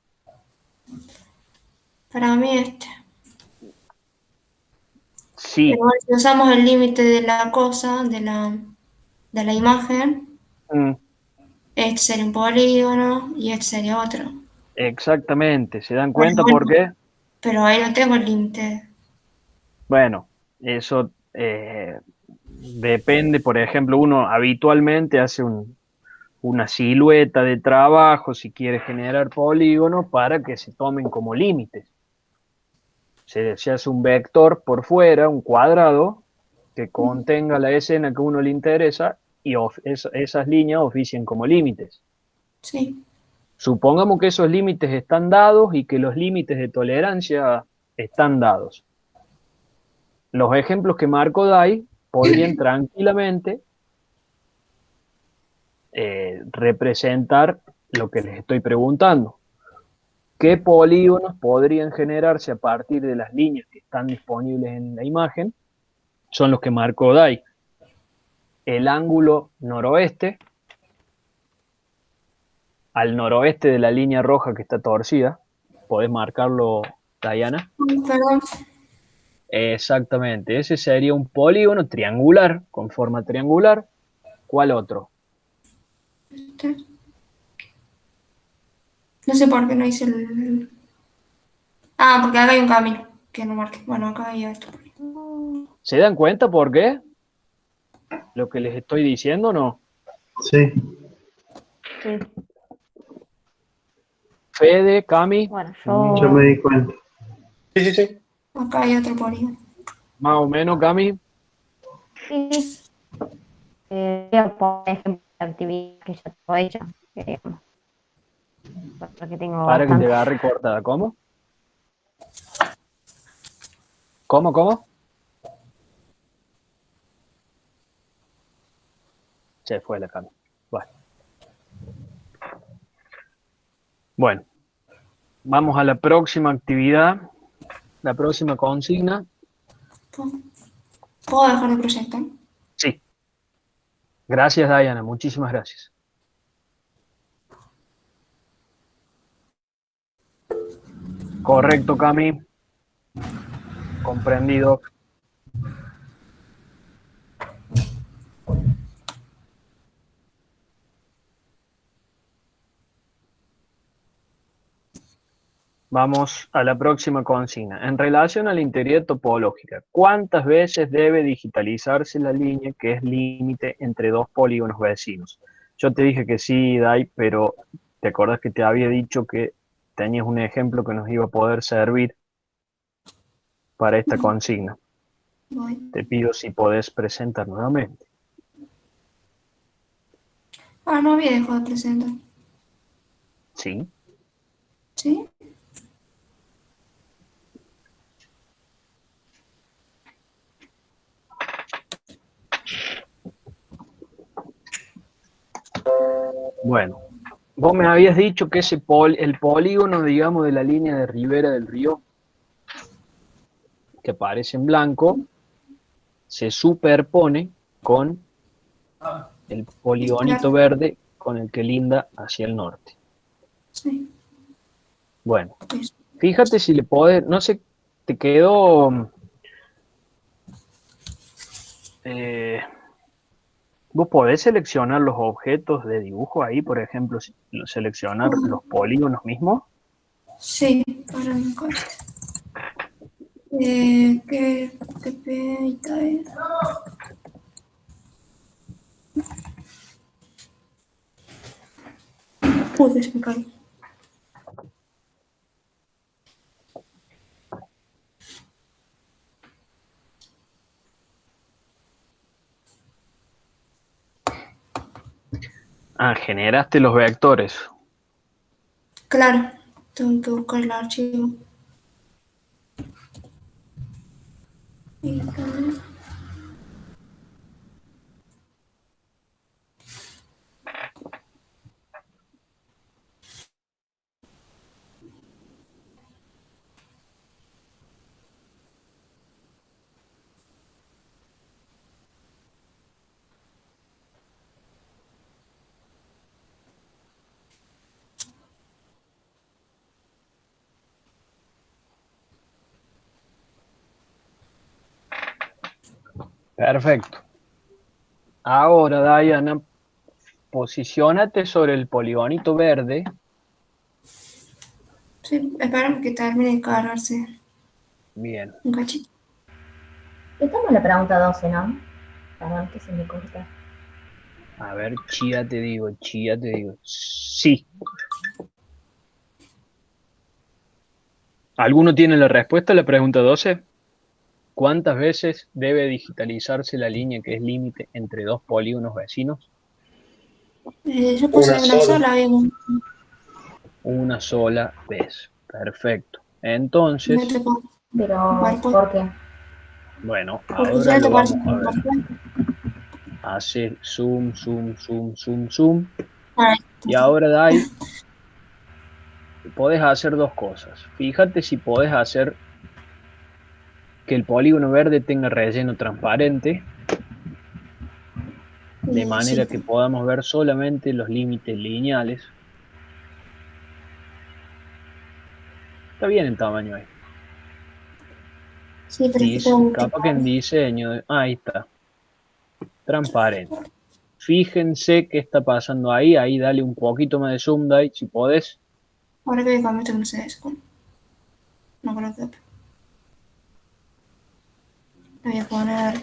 Para mí Sí, Pero bueno, si usamos el límite de la cosa, de la imagen, mm, este sería un polígono y este sería otro. exactamente. ¿Se dan Pero cuenta por bueno, qué? pero ahí no tengo el límite. Bueno, eso depende. Por ejemplo, uno habitualmente hace una silueta de trabajo si quiere generar polígonos para que se tomen como límites. Se hace un vector por fuera, un cuadrado, que contenga la escena que a uno le interesa y esas líneas ofician como límites. Sí, Supongamos que esos límites están dados y que los límites de tolerancia están dados. Los ejemplos que marco Dai podrían tranquilamente representar lo que les estoy preguntando. ¿Qué polígonos podrían generarse a partir de las líneas que están disponibles en la imagen? Son los que marcó Dai. El ángulo noroeste, al noroeste de la línea roja que está torcida. ¿Podés marcarlo, Diana? perdón. Exactamente, ese sería un polígono triangular, con forma triangular. ¿Cuál otro? Este. No sé por qué no hice Ah, porque acá hay un camino que no marqué. Bueno, acá hay esto. ¿Se dan cuenta por qué? Lo que les estoy diciendo, ¿no? Sí, Sí. Fede, Cami, Bueno, yo me di cuenta. Sí, sí, sí. Acá hay otro polígono. más o menos, Cami, sí. Voy a poner ejemplo de actividad que ya tengo hecha, digamos, porque tengo para que te bastante. agarre cortada. ¿Cómo? ¿Cómo? Se fue la Cami. Bueno, vamos a la próxima actividad, la próxima consigna. ¿Puedo dejar de proyectar? Sí, gracias, Diana, muchísimas gracias. Correcto, Cami, comprendido. Vamos a la próxima consigna. En relación a la integridad topológica, ¿cuántas veces debe digitalizarse la línea que es límite entre dos polígonos vecinos? Yo te dije que sí, Dai, pero ¿te acordás que te había dicho que tenías un ejemplo que nos iba a poder servir para esta consigna? Voy. Te pido si podés presentar nuevamente. Ah, no había dejado de presentar. Sí. ¿Sí? Bueno, vos me habías dicho que el polígono, digamos, de la línea de ribera del río, que aparece en blanco, se superpone con el poligonito Claro. verde con el que linda hacia el norte. Sí. Bueno, Eso. fíjate si le podés, no sé, te quedó, vos podés seleccionar los objetos de dibujo ahí, por ejemplo, seleccionar los polígonos mismos. Sí, para mi cuenta. ¿Qué pedita es? Uy, se me cayó. Ah, generaste los vectores. Claro, tengo que buscar el archivo. Y acá. Perfecto. Ahora, Diana, posiciónate sobre el poligonito verde. Sí, espérame que termine de cargarse Bien. un cachito. Estamos en la pregunta 12, ¿no? Perdón, que se me corta. A ver, chía te digo. Sí. ¿Alguno tiene la respuesta a la pregunta 12? ¿Cuántas veces debe digitalizarse la línea que es límite entre dos polígonos vecinos? Yo puse Una una sola. sola, habíamos. Una sola vez. Perfecto. No Entonces, te pongo. Pero, ¿Cuál fue? ¿por qué? bueno, Porque ahora ya te lo parece vamos a ver. importante. Hace zoom, zoom, zoom, zoom, zoom. Ahí Y está. ahora, Dai, podés hacer dos cosas. Fíjate si podés hacer que el polígono verde tenga relleno transparente, de manera Sí, que podamos ver solamente los límites lineales. Está bien el tamaño ahí. sí, pero es que tengo un Capaz que en diseño, ahí está, transparente. Fíjense qué está pasando ahí, dale un poquito más de zoom, Dai, si podés. Ahora que me cambio esto, no sé eso. No creo que. Le voy a poner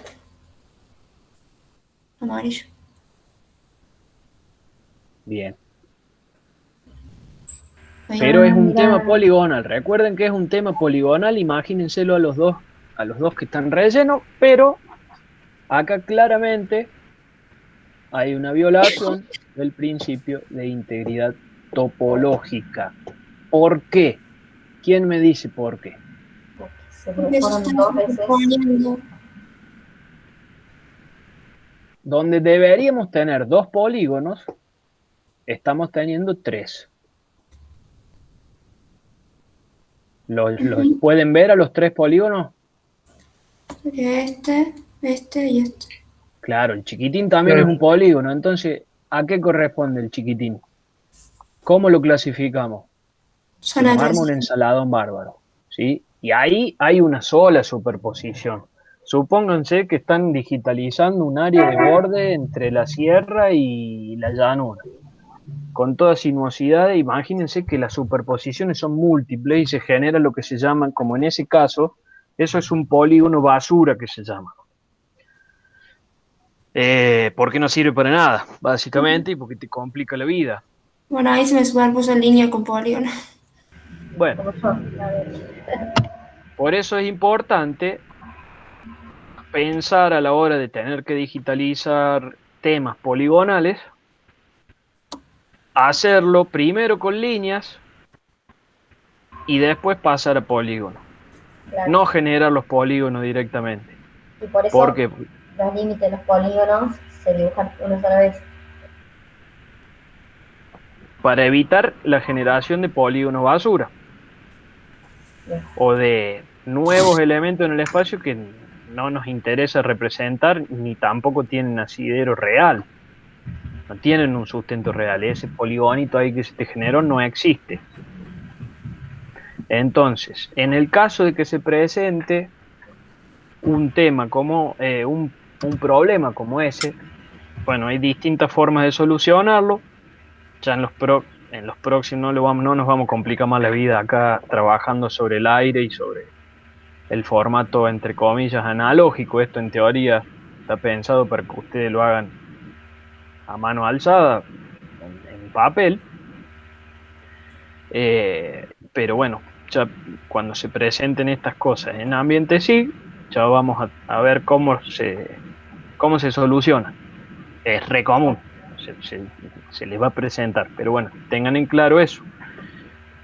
amarillo. Bien. Ahí. Pero es un tema Mira, poligonal. Recuerden que es un tema poligonal, imagínenselo a los dos que están rellenos, pero acá claramente hay una violación del principio de integridad topológica. ¿Por qué? ¿Quién me dice por qué? se Porque le se fueron están dos veces. poniendo. Donde deberíamos tener dos polígonos, estamos teniendo tres. ¿Los pueden ver a los tres polígonos? Este y este. Claro, el chiquitín también es Claro, un polígono. Entonces, ¿a qué corresponde el chiquitín? ¿Cómo lo clasificamos? Se Zona nos de arma un transición. ensaladón bárbaro, ¿sí? Y ahí hay una sola superposición. Supónganse que están digitalizando un área de borde entre la sierra y la llanura. Con toda sinuosidad, imagínense que las superposiciones son múltiples y se genera lo que se llama, como en ese caso, eso es un polígono basura que se llama. Porque no sirve para nada, básicamente, y porque te complica la vida. Bueno, ahí se me superpuso en línea con polígono. Bueno, Como yo, la derecha. por eso es importante pensar a la hora de tener que digitalizar temas poligonales, hacerlo primero con líneas y después pasar a polígonos. Claro. No generar los polígonos directamente. Y por eso Porque los límites de los polígonos se dibujan una sola vez. para evitar la generación de polígonos basura Bien. o de nuevos elementos en el espacio que no nos interesa representar ni tampoco tienen asidero real. No tienen un sustento real. Ese poligonito ahí que se te generó no existe. Entonces, en el caso de que se presente un tema como un problema como ese, bueno, hay distintas formas de solucionarlo. Ya en los próximos no nos vamos a complicar más la vida acá trabajando sobre el aire y sobre el formato, entre comillas, analógico. Esto en teoría está pensado para que ustedes lo hagan a mano alzada, en papel. Pero bueno, ya cuando se presenten estas cosas en ambiente sí, ya vamos a ver cómo se soluciona. Es re común, se les va a presentar, pero bueno, tengan en claro eso,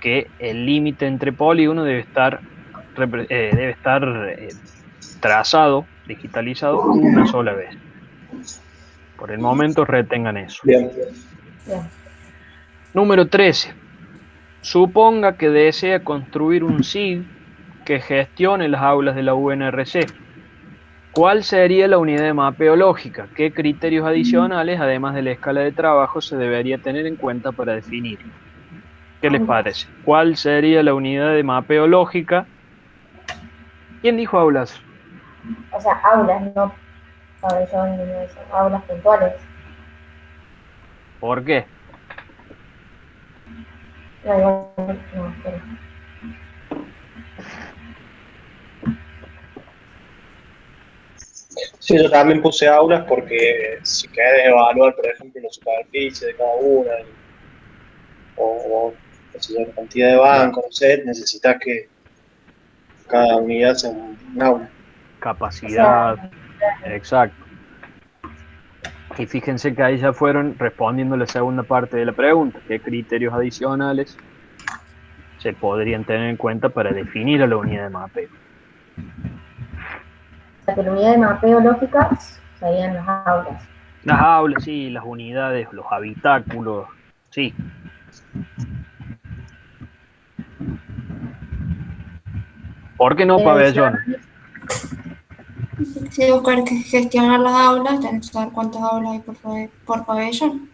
que el límite entre polígonos debe estar trazado, digitalizado una sola vez. Por el momento retengan eso. Bien. Bien. Número 13. Suponga que desea construir un SIG que gestione las aulas de la UNRC. ¿Cuál sería la unidad de mapeo lógica? ¿Qué criterios adicionales, además de la escala de trabajo, se debería tener en cuenta para definirlo? ¿Qué les parece? ¿Cuál sería la unidad de mapeo lógica? ¿Quién dijo aulas? O sea, aulas, no pabellón y no esas aulas puntuales. ¿Por qué? No, igual, no, pero Sí, yo también puse aulas porque si querés evaluar, por ejemplo, la superficie de cada una o qué sé yo, la cantidad de bancos, no sé, necesitas que cada unidad sea un aula. o Capacidad, sea, exacto. Y fíjense que ahí ya fueron respondiendo la segunda parte de la pregunta. ¿Qué criterios adicionales se podrían tener en cuenta para definir a la unidad de mapeo? que la unidad de mapeo lógica serían las aulas. Las aulas, sí, las unidades, los habitáculos, sí. ¿Por qué no pabellón? Si buscar que gestionar las aulas, tenés que saber cuántas aulas hay por pabellón.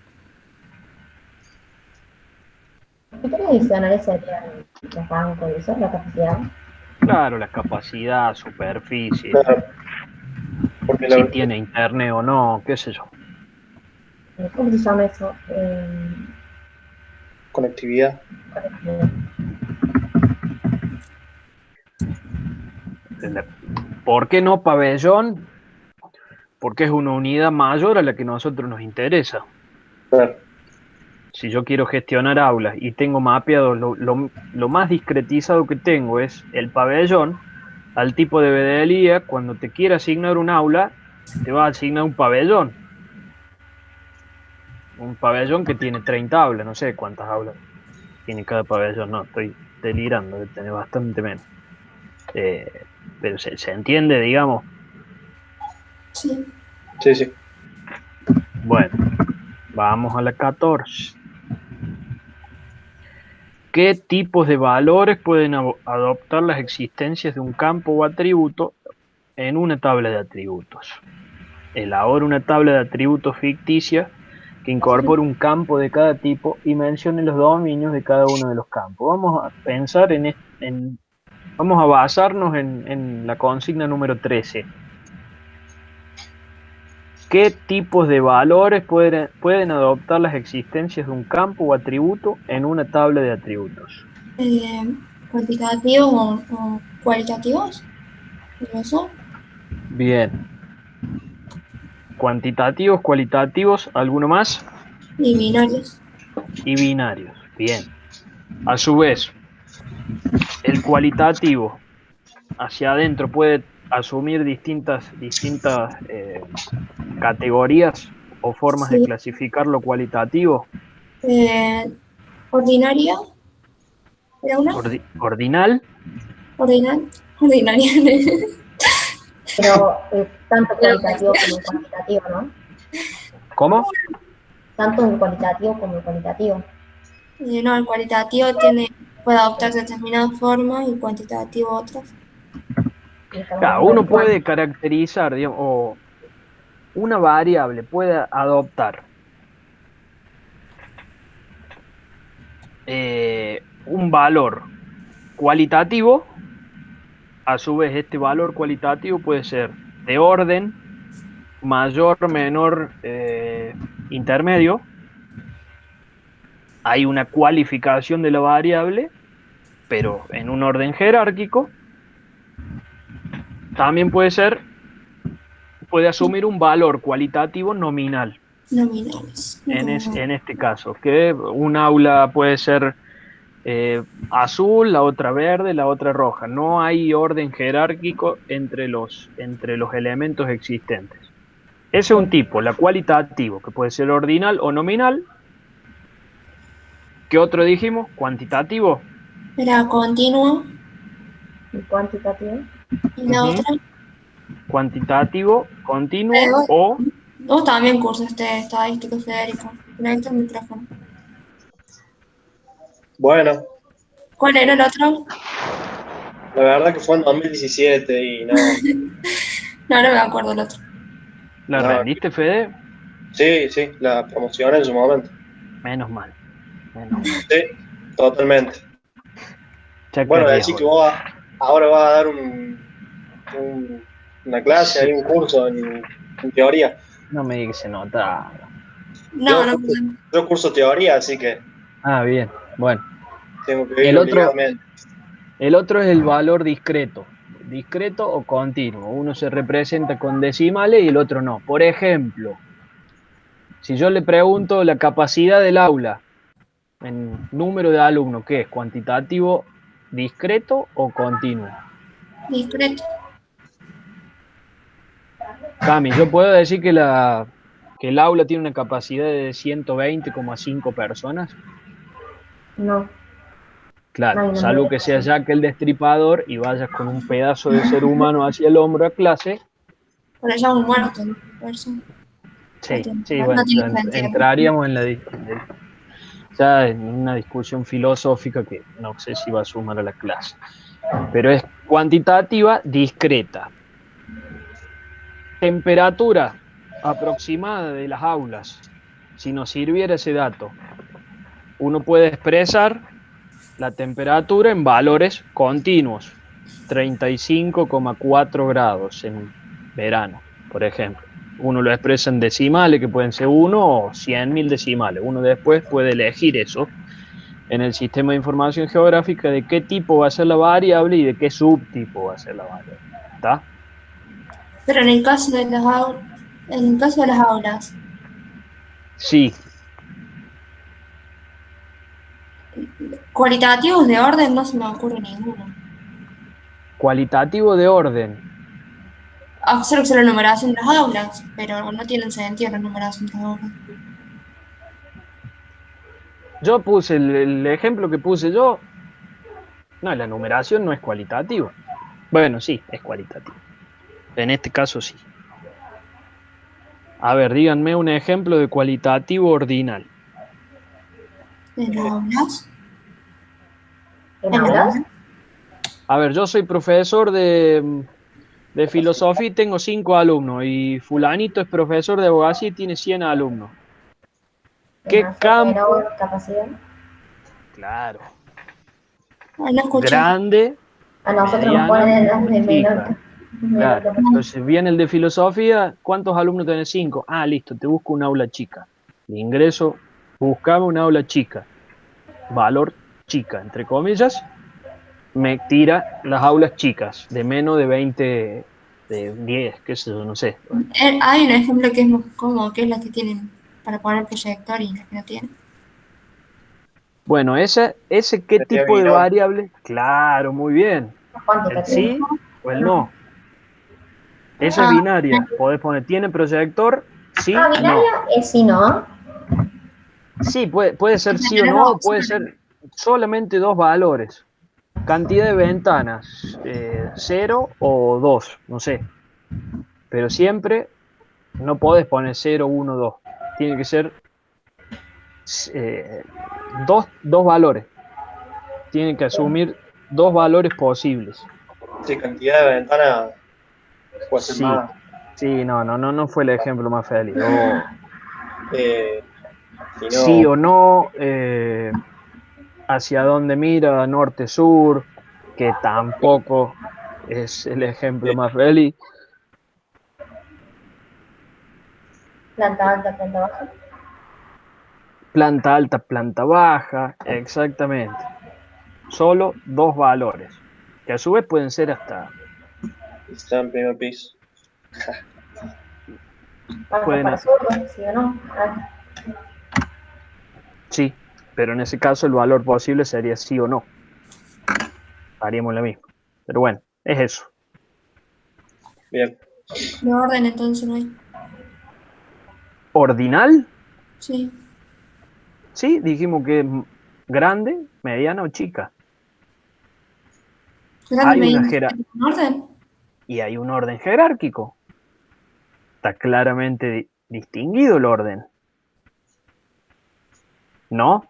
Criterios adicionales serían los bancos y eso, la capacidad. Claro, la capacidad, superficie, Claro, porque si tiene internet o no, qué sé yo. ¿Cómo se llama eso? conectividad. ¿Por qué no pabellón? Porque es una unidad mayor a la que a nosotros nos interesa. Claro, Si yo quiero gestionar aulas y tengo mapeado lo más discretizado que tengo es el pabellón, al tipo de bedelía, cuando te quiera asignar un aula, te va a asignar un pabellón. Un pabellón que tiene 30 aulas, no sé cuántas aulas tiene cada pabellón, no, estoy delirando, de tener bastante menos. Pero se entiende, digamos. Sí. sí, sí. Bueno, vamos a la 14. ¿Qué tipos de valores pueden adoptar las existencias de un campo o atributo en una tabla de atributos? Elabora una tabla de atributos ficticia que incorpore un campo de cada tipo y mencione los dominios de cada uno de los campos. Vamos a pensar vamos a basarnos en la consigna número 13. ¿Qué tipos de valores pueden adoptar las existencias de un campo o atributo en una tabla de atributos? ¿Cuantitativos o cualitativos? ¿Eso? Bien. Cuantitativos, cualitativos, ¿alguno más? Y binarios. Y binarios. Bien. A su vez, el cualitativo hacia adentro puede asumir distintas categorías o formas de Sí. clasificar lo cualitativo. Ordinaria. ¿Era una? Ordinal. Ordinal. Ordinaria. Pero tanto cualitativo como cuantitativo, ¿no? ¿Cómo? Tanto en cualitativo como en cualitativo. No, el cualitativo puede adoptar determinadas formas y el cuantitativo otras. Y estamos Claro, hablando uno de puede caracterizar, digamos, o una variable puede adoptar un valor cualitativo. A su vez, este valor cualitativo puede ser de orden mayor, menor, intermedio. Hay una cualificación de la variable, pero en un orden jerárquico. También puede asumir un valor cualitativo nominal. Nominales. En este caso, que un aula puede ser azul, la otra verde, la otra roja. No hay orden jerárquico entre los elementos existentes. Ese es un tipo, la cualitativo, que puede ser ordinal o nominal. ¿Qué otro dijimos? Cuantitativo. Era continuo. y cuantitativo. Y la Ujú. otra. Cuantitativo, continuo o... Vos también cursaste estadística, Federico. Conecta el micrófono. Bueno, ¿Cuál era el otro? la verdad que fue en 2017 y no. No me acuerdo el otro. ¿La No. rendiste, Fede? Sí, sí, la promocioné en su momento. Menos mal. Menos mal. Sí, totalmente. Ya Bueno, querías, decir que boludo. ahora vas a dar una clase, hay un curso en teoría. No me digas que se nota. No, Yo- no podemos. Yo curso teoría, así que Ah, bien. Bueno, tengo que el ir otro, obligadamente. el otro es el valor discreto. Discreto o continuo. Uno se representa con decimales y el otro no. Por ejemplo, si yo le pregunto la capacidad del aula en número de alumnos, ¿qué es? ¿Cuantitativo, discreto o continuo? Discreto. Cami, yo puedo decir que el aula tiene una capacidad de 120,5 personas. No, no Claro, hay una salvo medida que sea así. Jack el Destripador y vayas con un pedazo de ser humano hacia el hombro a clase. Pero ya un muerto, ¿no? Por eso Sí, sí, no bueno, tiene sentido. entraríamos en ya en una discusión filosófica que no sé si va a sumar a la clase. Pero es cuantitativa discreta. Temperatura aproximada de las aulas. Si nos sirviera ese dato, uno puede expresar la temperatura en valores continuos. 35,4 grados en verano, por ejemplo. Uno lo expresa en decimales, que pueden ser 1 o 100.000 decimales. Uno después puede elegir eso en el sistema de información geográfica de qué tipo va a ser la variable y de qué subtipo va a ser la variable. ¿Está? Pero en el caso de en el caso de las aulas, Sí, cualitativos de orden no se me ocurre ninguno. cualitativo de orden. Observo la numeración de las aulas, pero no tienen sentido la numeración de las aulas. Yo puse el ejemplo que puse yo. No, la numeración no es cualitativa. Bueno, sí, es cualitativo. En este caso sí. A ver, díganme un ejemplo de cualitativo ordinal. ¿En las aulas? ¿En ¿En las aulas? aulas? A ver, yo soy profesor de filosofía y tengo 5 alumnos. Y fulanito es profesor de abogacía y tiene 100 alumnos. ¿Qué Demasiado menor campo? capacidad. Claro. Ah, no escuché. Grande, A nosotros nos mediana ponen en las o de chica. menor Claro. capacidad. Entonces viene el de filosofía. ¿Cuántos alumnos tenés? 5. Ah, listo, te busco un aula chica. De ingreso, buscaba un aula chica. Valor chica, entre comillas. Me tira las aulas chicas, de menos de 20, de 10, qué sé yo, no sé. Hay un ejemplo que es más cómodo, que es las que tienen para poner proyector y las que no tienen. Bueno, ese qué Sería tipo de binomo. variable, claro, muy bien. ¿El Cuantitativo. sí o el no? Esa es Ah, binaria. Podés poner, ¿tiene proyector? Ah, Sí, no. binaria es sí, no. Sí, puede ser sí o tenés no, dos o puede opciones. ser solamente dos valores. Cantidad de ventanas, 0 o 2, no sé. Pero siempre no podés poner 0, 1, 2. Tiene que ser dos valores. Tienen que asumir dos valores posibles. Sí, cantidad de ventanas puede ser Sí, más. sí, no fue el ejemplo más feliz. O Eh, si sí no, o no, hacia dónde mira, norte, sur, que tampoco es el ejemplo eh, más feliz. Planta alta, planta baja. Planta alta, planta baja, exactamente. Solo dos valores, que a su vez pueden ser hasta, está en primer piso. Baja pueden, para sur, sí o no. Ah, sí, pero en ese caso el valor posible sería sí o no. Haríamos lo mismo. Pero bueno, es eso. Bien. De orden entonces no hay. ¿Ordinal? Sí. Sí, dijimos que es grande, mediana o chica. Grande, Hay una mediano, jerarquía en orden. y hay un orden jerárquico. Está claramente distinguido el orden, ¿no?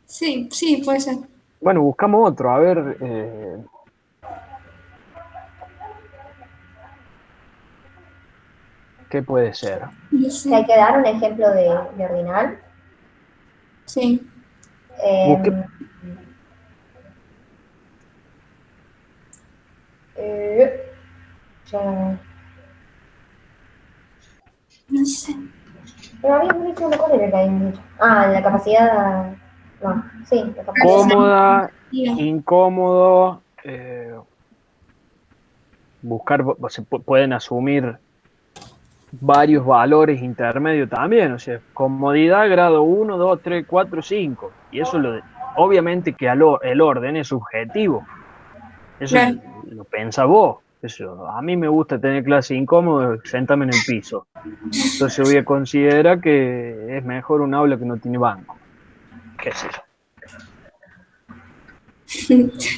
Sí, sí, puede ser. Bueno, buscamos otro. A ver, ¿qué puede ser? No que hay sé. que dar un ejemplo de ordinal. Sí. Busque, Eh, eh, ya- Pero habíamos dicho, ¿cuál era el que habíamos dicho? Ah, la capacidad. No, sí, la capacidad. Cómoda, Bien. incómodo, pueden asumir varios valores intermedios también, o sea, comodidad grado 1, 2, 3, 4, 5. Y eso obviamente que el orden es subjetivo. Eso Claro. lo pensa vos. Eso, a mí me gusta tener clase incómodo, sentarme en el piso. Entonces voy a considerar que es mejor un aula que no tiene banco. ¿Qué sé yo?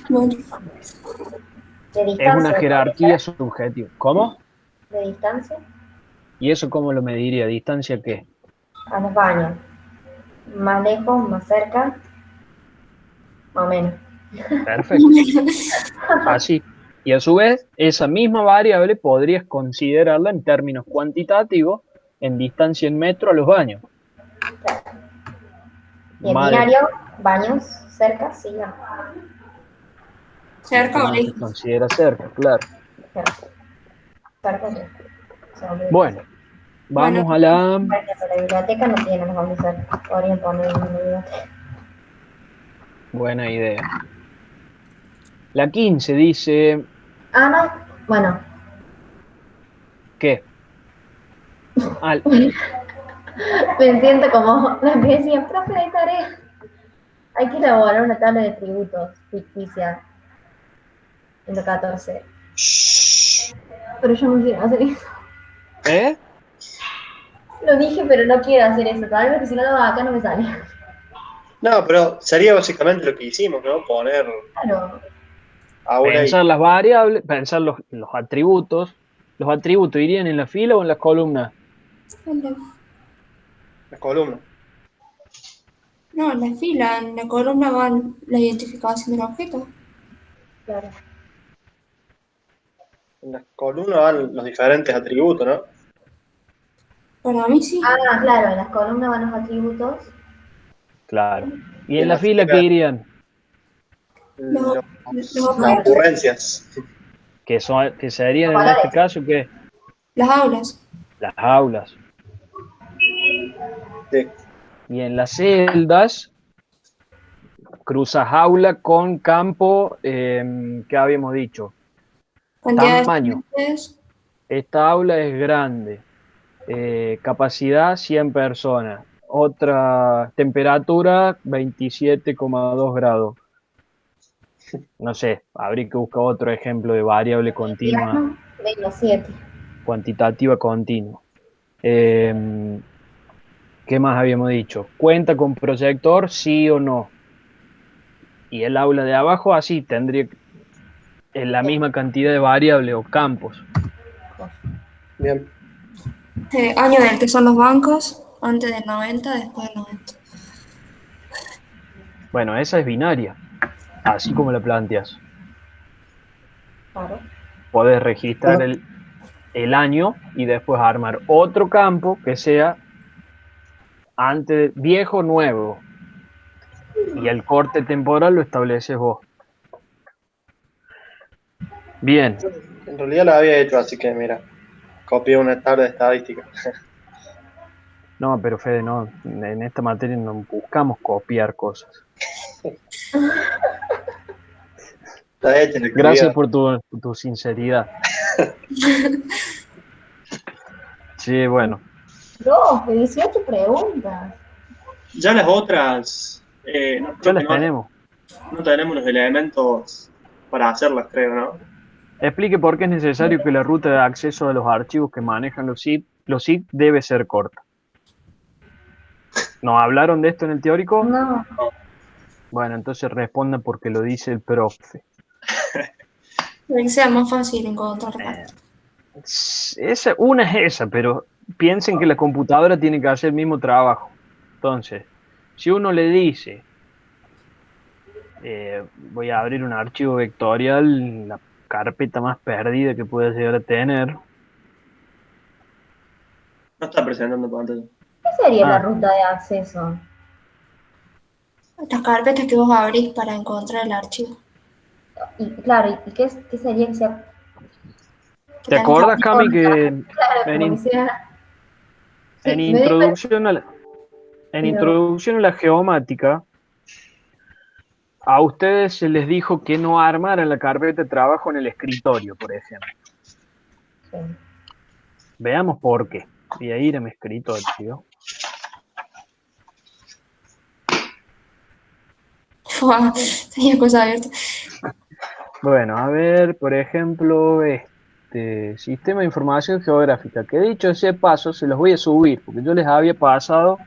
Bueno, De Es una distancia, jerarquía subjetiva. ¿Cómo? de distancia ¿Y eso cómo lo mediría? ¿Distancia qué? a los baños. Más lejos, más cerca, más o menos. Perfecto. Así. Y a su vez, esa misma variable podrías considerarla en términos cuantitativos en distancia en metro a los baños. Y en Más binario, baños, cerca, sí, no. cerca o también se lejos. considera cerca, claro. Cerca, cerca, sí. O sea, muy Bueno, cerca. Bueno, vamos a la Por ejemplo, la biblioteca no tiene los baños cerca. Podrían poner una biblioteca. buena idea. La 15 dice, Ah, no. Bueno, ¿qué? Ah, me siento como la que decía, profe de tarea. Hay que elaborar una tabla de tributos ficticia en la 14. Pero yo no quiero hacer eso. ¿eh? Lo dije, pero no quiero hacer eso. Tal vez que si no lo hago acá no me sale. No, pero sería básicamente lo que hicimos, ¿no? Poner Claro. aula y Pensar las variables, pensar los atributos. ¿Los atributos irían en la fila o en la columna? las columnas. no, en la fila, en la columna van la identificación del objeto. Claro. En las columnas van los diferentes atributos, ¿no? Para mí sí. Ah, claro, en las columnas van los atributos. Claro. ¿Y Y en en la la fila qué fila irían? Los, los las objetos, ocurrencias. Que serían Los en este valores. caso que las aulas. las aulas. Sí. Y en las celdas cruzas aula con campo, ¿qué habíamos dicho? Cantidad de Tamaño. estudiantes. Esta aula es grande. Capacidad 100 personas. Otra temperatura 27,2 grados. No sé, habría que buscar otro ejemplo de variable continua, Piano, 27. cuantitativa continua. Eh, ¿Qué más habíamos dicho? ¿Cuenta con proyector, sí o no? Y el aula de abajo así tendría la misma cantidad de variables o campos. Bien. Año del que son los bancos. Antes del 90, después del 90. Bueno, esa es binaria, así como la planteas. Claro. Podés registrar el año y después armar otro campo que sea antes, viejo, nuevo. Y el corte temporal lo estableces vos. Bien, En realidad la había hecho, así que mira, copié una tabla de estadística. no, pero Fede, no, en esta materia no buscamos copiar cosas. Está hecha la Gracias actividad. por tu sinceridad. Sí, bueno, Profe, 18 preguntas. Ya las otras, ya creo que las tenemos. no tenemos los elementos para hacerlas, creo, ¿no? Explique por qué es necesario que la ruta de acceso a los archivos que manejan los zip debe ser corta. ¿Nos hablaron de esto en el teórico? No, Bueno, entonces responda porque lo dice el profe. Para que sea más fácil encontrar la carta. Una es esa, pero piensen que la computadora tiene que hacer el mismo trabajo. Entonces, si uno le dice, voy a abrir un archivo vectorial, la carpeta más perdida que pueda llegar a tener. No está presentando pantalla. ¿qué sería la Ah, ruta de acceso? Las carpetas que vos abrís para encontrar el archivo. Y claro, ¿y qué sería que sea? Que ¿te tenés que acordás, abrir Cami, que Claro, como que vení, sea. Sí, En me di cuenta. introducción a la geomática, a ustedes se les dijo que no armaran la carpeta de trabajo en el escritorio, por ejemplo. Sí. Veamos por qué. Voy a ir a mi escritorio. Fua, tenía cosas abiertas. Bueno, a ver, por ejemplo, sistema de información geográfica, que dicho ese paso, se los voy a subir, porque yo les había pasado,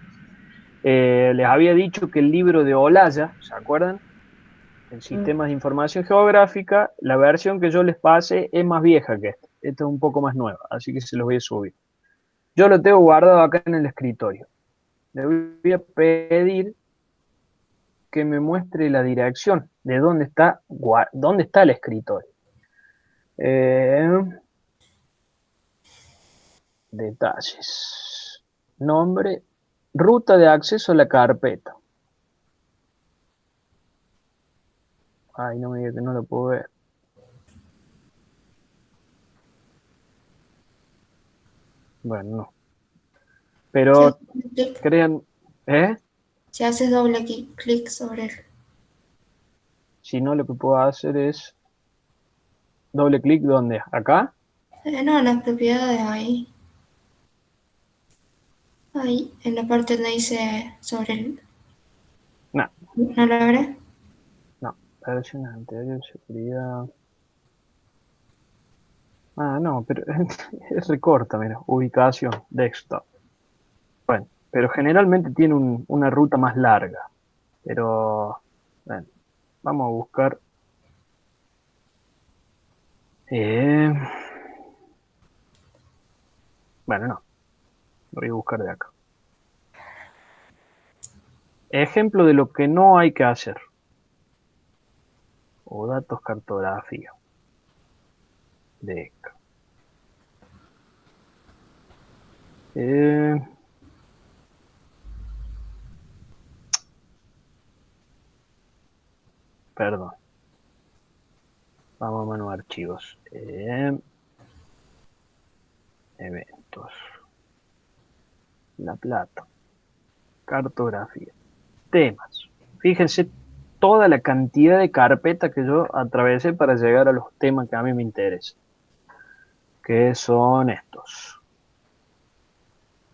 les había dicho que el libro de Olaya, ¿se acuerdan? El sistema de información geográfica, la versión que yo les pase es más vieja que esta. Esta es un poco más nueva, así que se los voy a subir. Yo lo tengo guardado acá en el escritorio. Le voy a pedir que me muestre la dirección de dónde está el escritorio. Detalles. Nombre. Ruta de acceso a la carpeta. Ay, no me diga que no lo puedo ver. Bueno, no. Pero crean, ¿eh? Si haces doble clic sobre él. Si no, lo que puedo hacer es doble clic, ¿dónde? ¿Acá? No, en las propiedades ahí. Ahí, en la parte donde dice sobre el. No, ¿No lo veré? no. Versiones anteriores, seguridad. Ah, no, pero es recorta, mira. Ubicación, desktop. Bueno, pero generalmente tiene una ruta más larga. Pero, bueno, vamos a buscar. Bueno, no. Lo voy a buscar de acá. Ejemplo de lo que no hay que hacer. O datos cartografía. De acá. Perdón. Vamos a menú archivos. Eventos. La Plata. Cartografía. Temas. Fíjense toda la cantidad de carpetas que yo atravesé para llegar a los temas que a mí me interesan. Que son estos.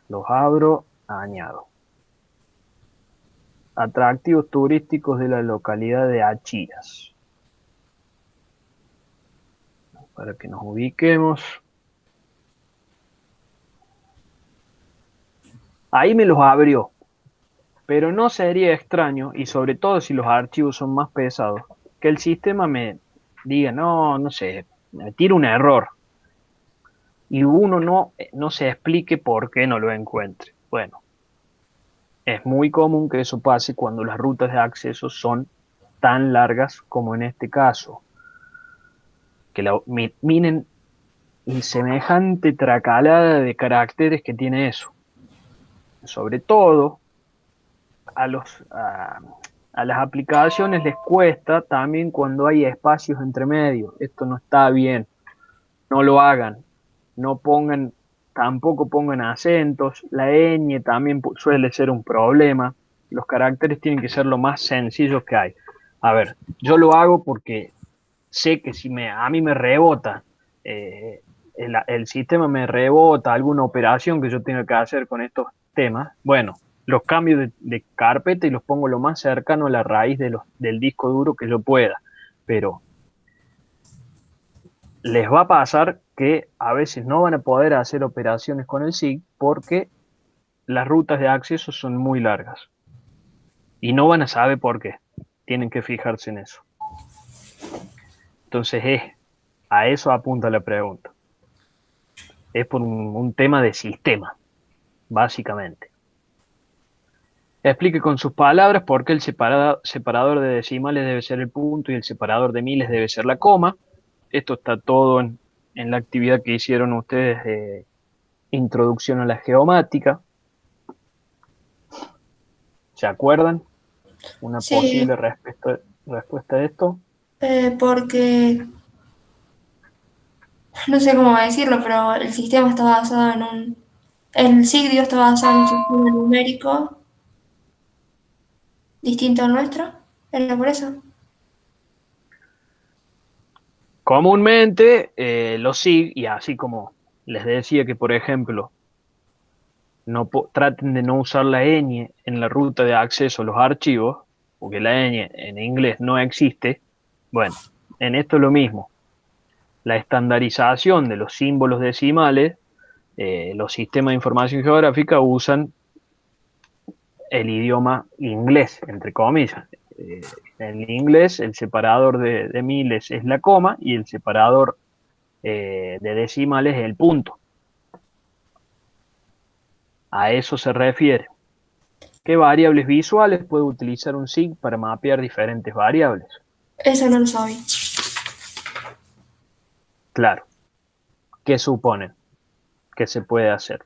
Los abro, añado. Atractivos turísticos de la localidad de Achiras. Para que nos ubiquemos. Ahí me los abrió. Pero no sería extraño, y sobre todo si los archivos son más pesados, que el sistema me diga, no sé, me tira un error. Y uno no se explique por qué no lo encuentre. Bueno, es muy común que eso pase cuando las rutas de acceso son tan largas como en este caso. Que miren el semejante tracalada de caracteres que tiene eso. Sobre todo a las aplicaciones les cuesta también cuando hay espacios entre medios. Esto no está bien. No lo hagan. No pongan, tampoco pongan acentos. La ñ también suele ser un problema. Los caracteres tienen que ser lo más sencillos que hay. A ver, yo lo hago porque sé que si a mí me rebota, el sistema me rebota alguna operación que yo tenga que hacer con estos temas, bueno, los cambio de carpeta y los pongo lo más cercano a la raíz del disco duro que yo pueda. Pero les va a pasar que a veces no van a poder hacer operaciones con el SIG porque las rutas de acceso son muy largas. Y no van a saber por qué. Tienen que fijarse en eso. Entonces a eso apunta la pregunta. Es por un tema de sistema, básicamente. Explique con sus palabras por qué el separador de decimales debe ser el punto y el separador de miles debe ser la coma. Esto está todo en la actividad que hicieron ustedes de introducción a la geomática. ¿Se acuerdan? Una Sí, posible respuesta a esto. porque no sé cómo decirlo, pero el sistema está basado El signo está basado en un sistema numérico distinto al nuestro. ¿Era por eso? Comúnmente los SIG, y así como les decía que, por ejemplo, traten de no usar la ñ en la ruta de acceso a los archivos, porque la ñ en inglés no existe. Bueno, en esto es lo mismo. La estandarización de los símbolos decimales, los sistemas de información geográfica usan el idioma inglés, entre comillas. En inglés, el separador de miles es la coma y el separador de decimales es el punto. A eso se refiere. ¿Qué variables visuales puede utilizar un SIG para mapear diferentes variables? Eso no lo sabía. Claro. ¿Qué suponen que se puede hacer?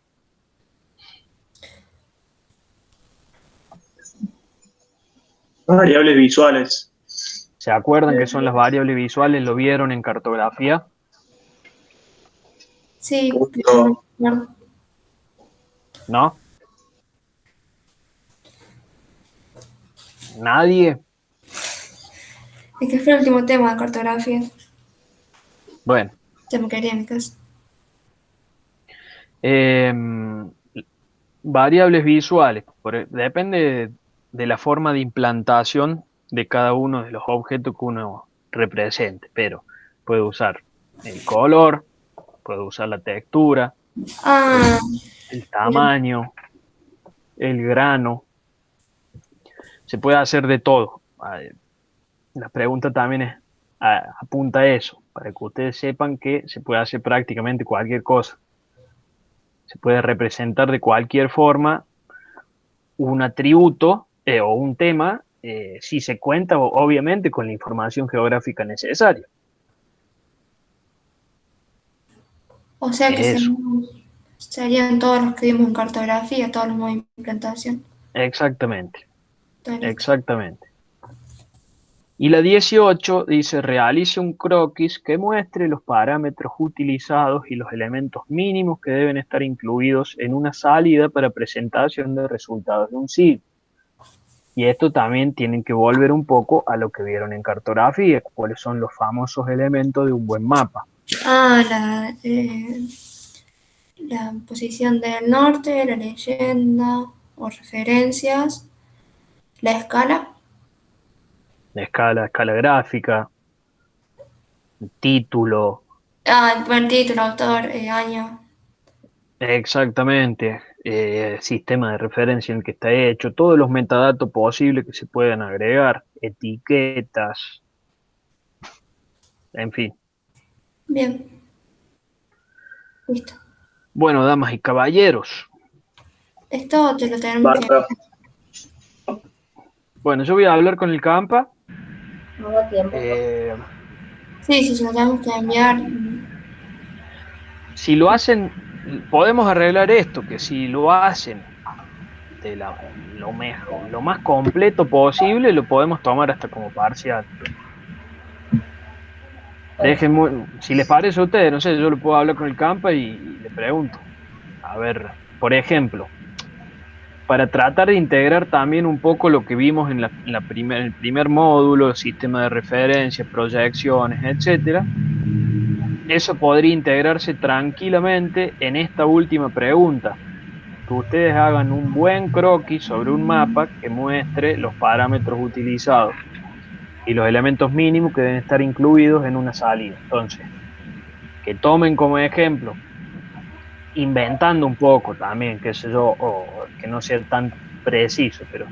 Variables visuales. ¿Se acuerdan qué son las variables visuales? ¿Lo vieron en cartografía? Sí, No. no. ¿No? ¿Nadie? Es que fue el último tema de cartografía. Bueno. Democráticas. Variables visuales. Depende de la forma de implantación de cada uno de los objetos que uno represente, pero puede usar el color, puede usar la textura, Ah, el tamaño, el grano. Se puede hacer de todo. La pregunta también apunta a eso, para que ustedes sepan que se puede hacer prácticamente cualquier cosa. Se puede representar de cualquier forma un atributo o un tema si se cuenta obviamente con la información geográfica necesaria. o sea que Eso, serían todos los que vimos en cartografía, todos los modos de implantación. exactamente, Todo listo. exactamente. Y la 18 dice, realice un croquis que muestre los parámetros utilizados y los elementos mínimos que deben estar incluidos en una salida para presentación de resultados de un SIG. Y esto también tienen que volver un poco a lo que vieron en cartografía, cuáles son los famosos elementos de un buen mapa. Ah, la posición del norte, la leyenda o referencias, la escala. La escala gráfica, el título, Ah, el título, autor, año. exactamente, sistema de referencia en el que está hecho, todos los metadatos posibles que se puedan agregar, etiquetas, en fin. Bien. Listo. Bueno, damas y caballeros, Esto te lo tenemos que... Basta. bueno, yo voy a hablar con el Campa. No da tiempo. Sí, se lo tenemos que enviar. Si lo hacen, podemos arreglar esto, que si lo hacen de lo mejor, lo más completo posible, lo podemos tomar hasta como parcial. Si les parece a ustedes, no sé, yo lo puedo hablar con el Campa y le pregunto. A ver, por ejemplo, para tratar de integrar también un poco lo que vimos en el primer módulo, sistema de referencia, proyecciones, etcétera, eso podría integrarse tranquilamente en esta última pregunta. Que ustedes hagan un buen croquis sobre un mapa que muestre los parámetros utilizados y los elementos mínimos que deben estar incluidos en una salida. Entonces, que tomen como ejemplo, inventando un poco también, qué sé yo, o que no sea tan preciso, pero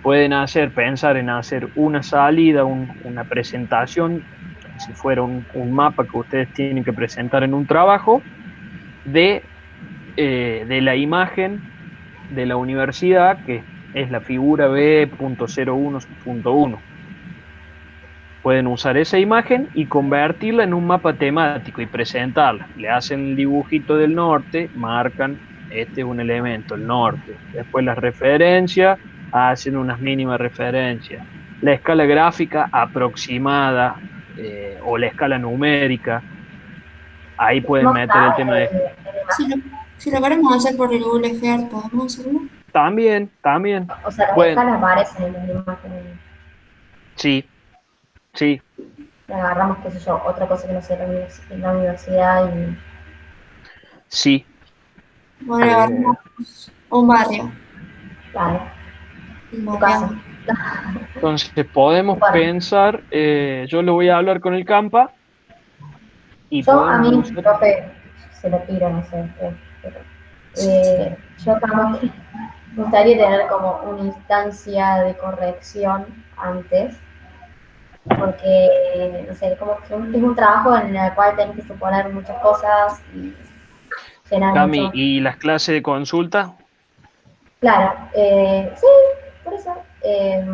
pueden pensar en hacer una salida, una presentación, si fuera un mapa que ustedes tienen que presentar en un trabajo, de la imagen de la universidad, que es la figura B.01.1. Pueden usar esa imagen y convertirla en un mapa temático y presentarla. Le hacen el dibujito del norte, marcan, este es un elemento, el norte. Después las referencias, hacen unas mínimas referencias. La escala gráfica aproximada o la escala numérica. Ahí pueden meter el tema de... Si lo queremos hacer por el Google Earth, ¿podemos hacerlo? También. O sea, las Bueno, escalas aparecen en la imagen. sí. Le agarramos, qué sé yo, otra cosa que no sea en la universidad y Sí. Bueno, Eh, agarramos un barrio. vale, Y tu mapeamos. casa. Entonces podemos Bueno. pensar, yo le voy a hablar con el Campa y Yo a podemos mí, usar. profe, se lo tiro, no sé, pero, yo como que me gustaría tener como una instancia de corrección antes, porque, no sé, como que es un trabajo en el cual tenés que suponer muchas cosas y llenar Cami, mucho. ¿y las clases de consulta? Claro, sí, por eso, de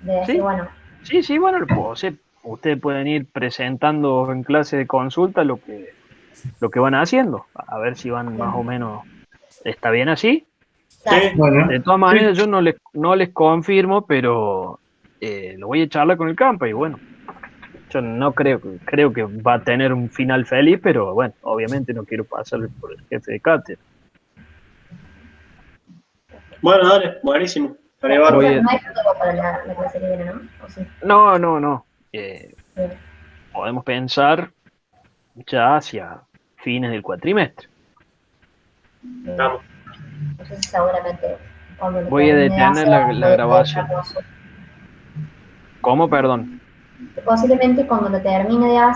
decir, Sí, bueno, sí, bueno, lo puedo hacer. Ustedes pueden ir presentando en clase de consulta lo que van haciendo, a ver si van más o menos. ¿Está bien así? claro, Sí, Bueno, De todas sí, maneras, yo no les confirmo, pero lo voy a charlar con el Campa y bueno, yo no creo que va a tener un final feliz, pero bueno, obviamente no quiero pasarle por el jefe de cátedra. bueno, dale, buenísimo. Estaría no, Voy bárbaro. a- no hay futuro para la clase que viene, ¿no? ¿O sí? no. Sí. Podemos pensar ya hacia fines del cuatrimestre. Vamos. Entonces seguramente cuando lo Voy a termine de detener hacer, la medio otra grabación. cosa. ¿Cómo? Perdón. Posiblemente cuando lo termine de hacer,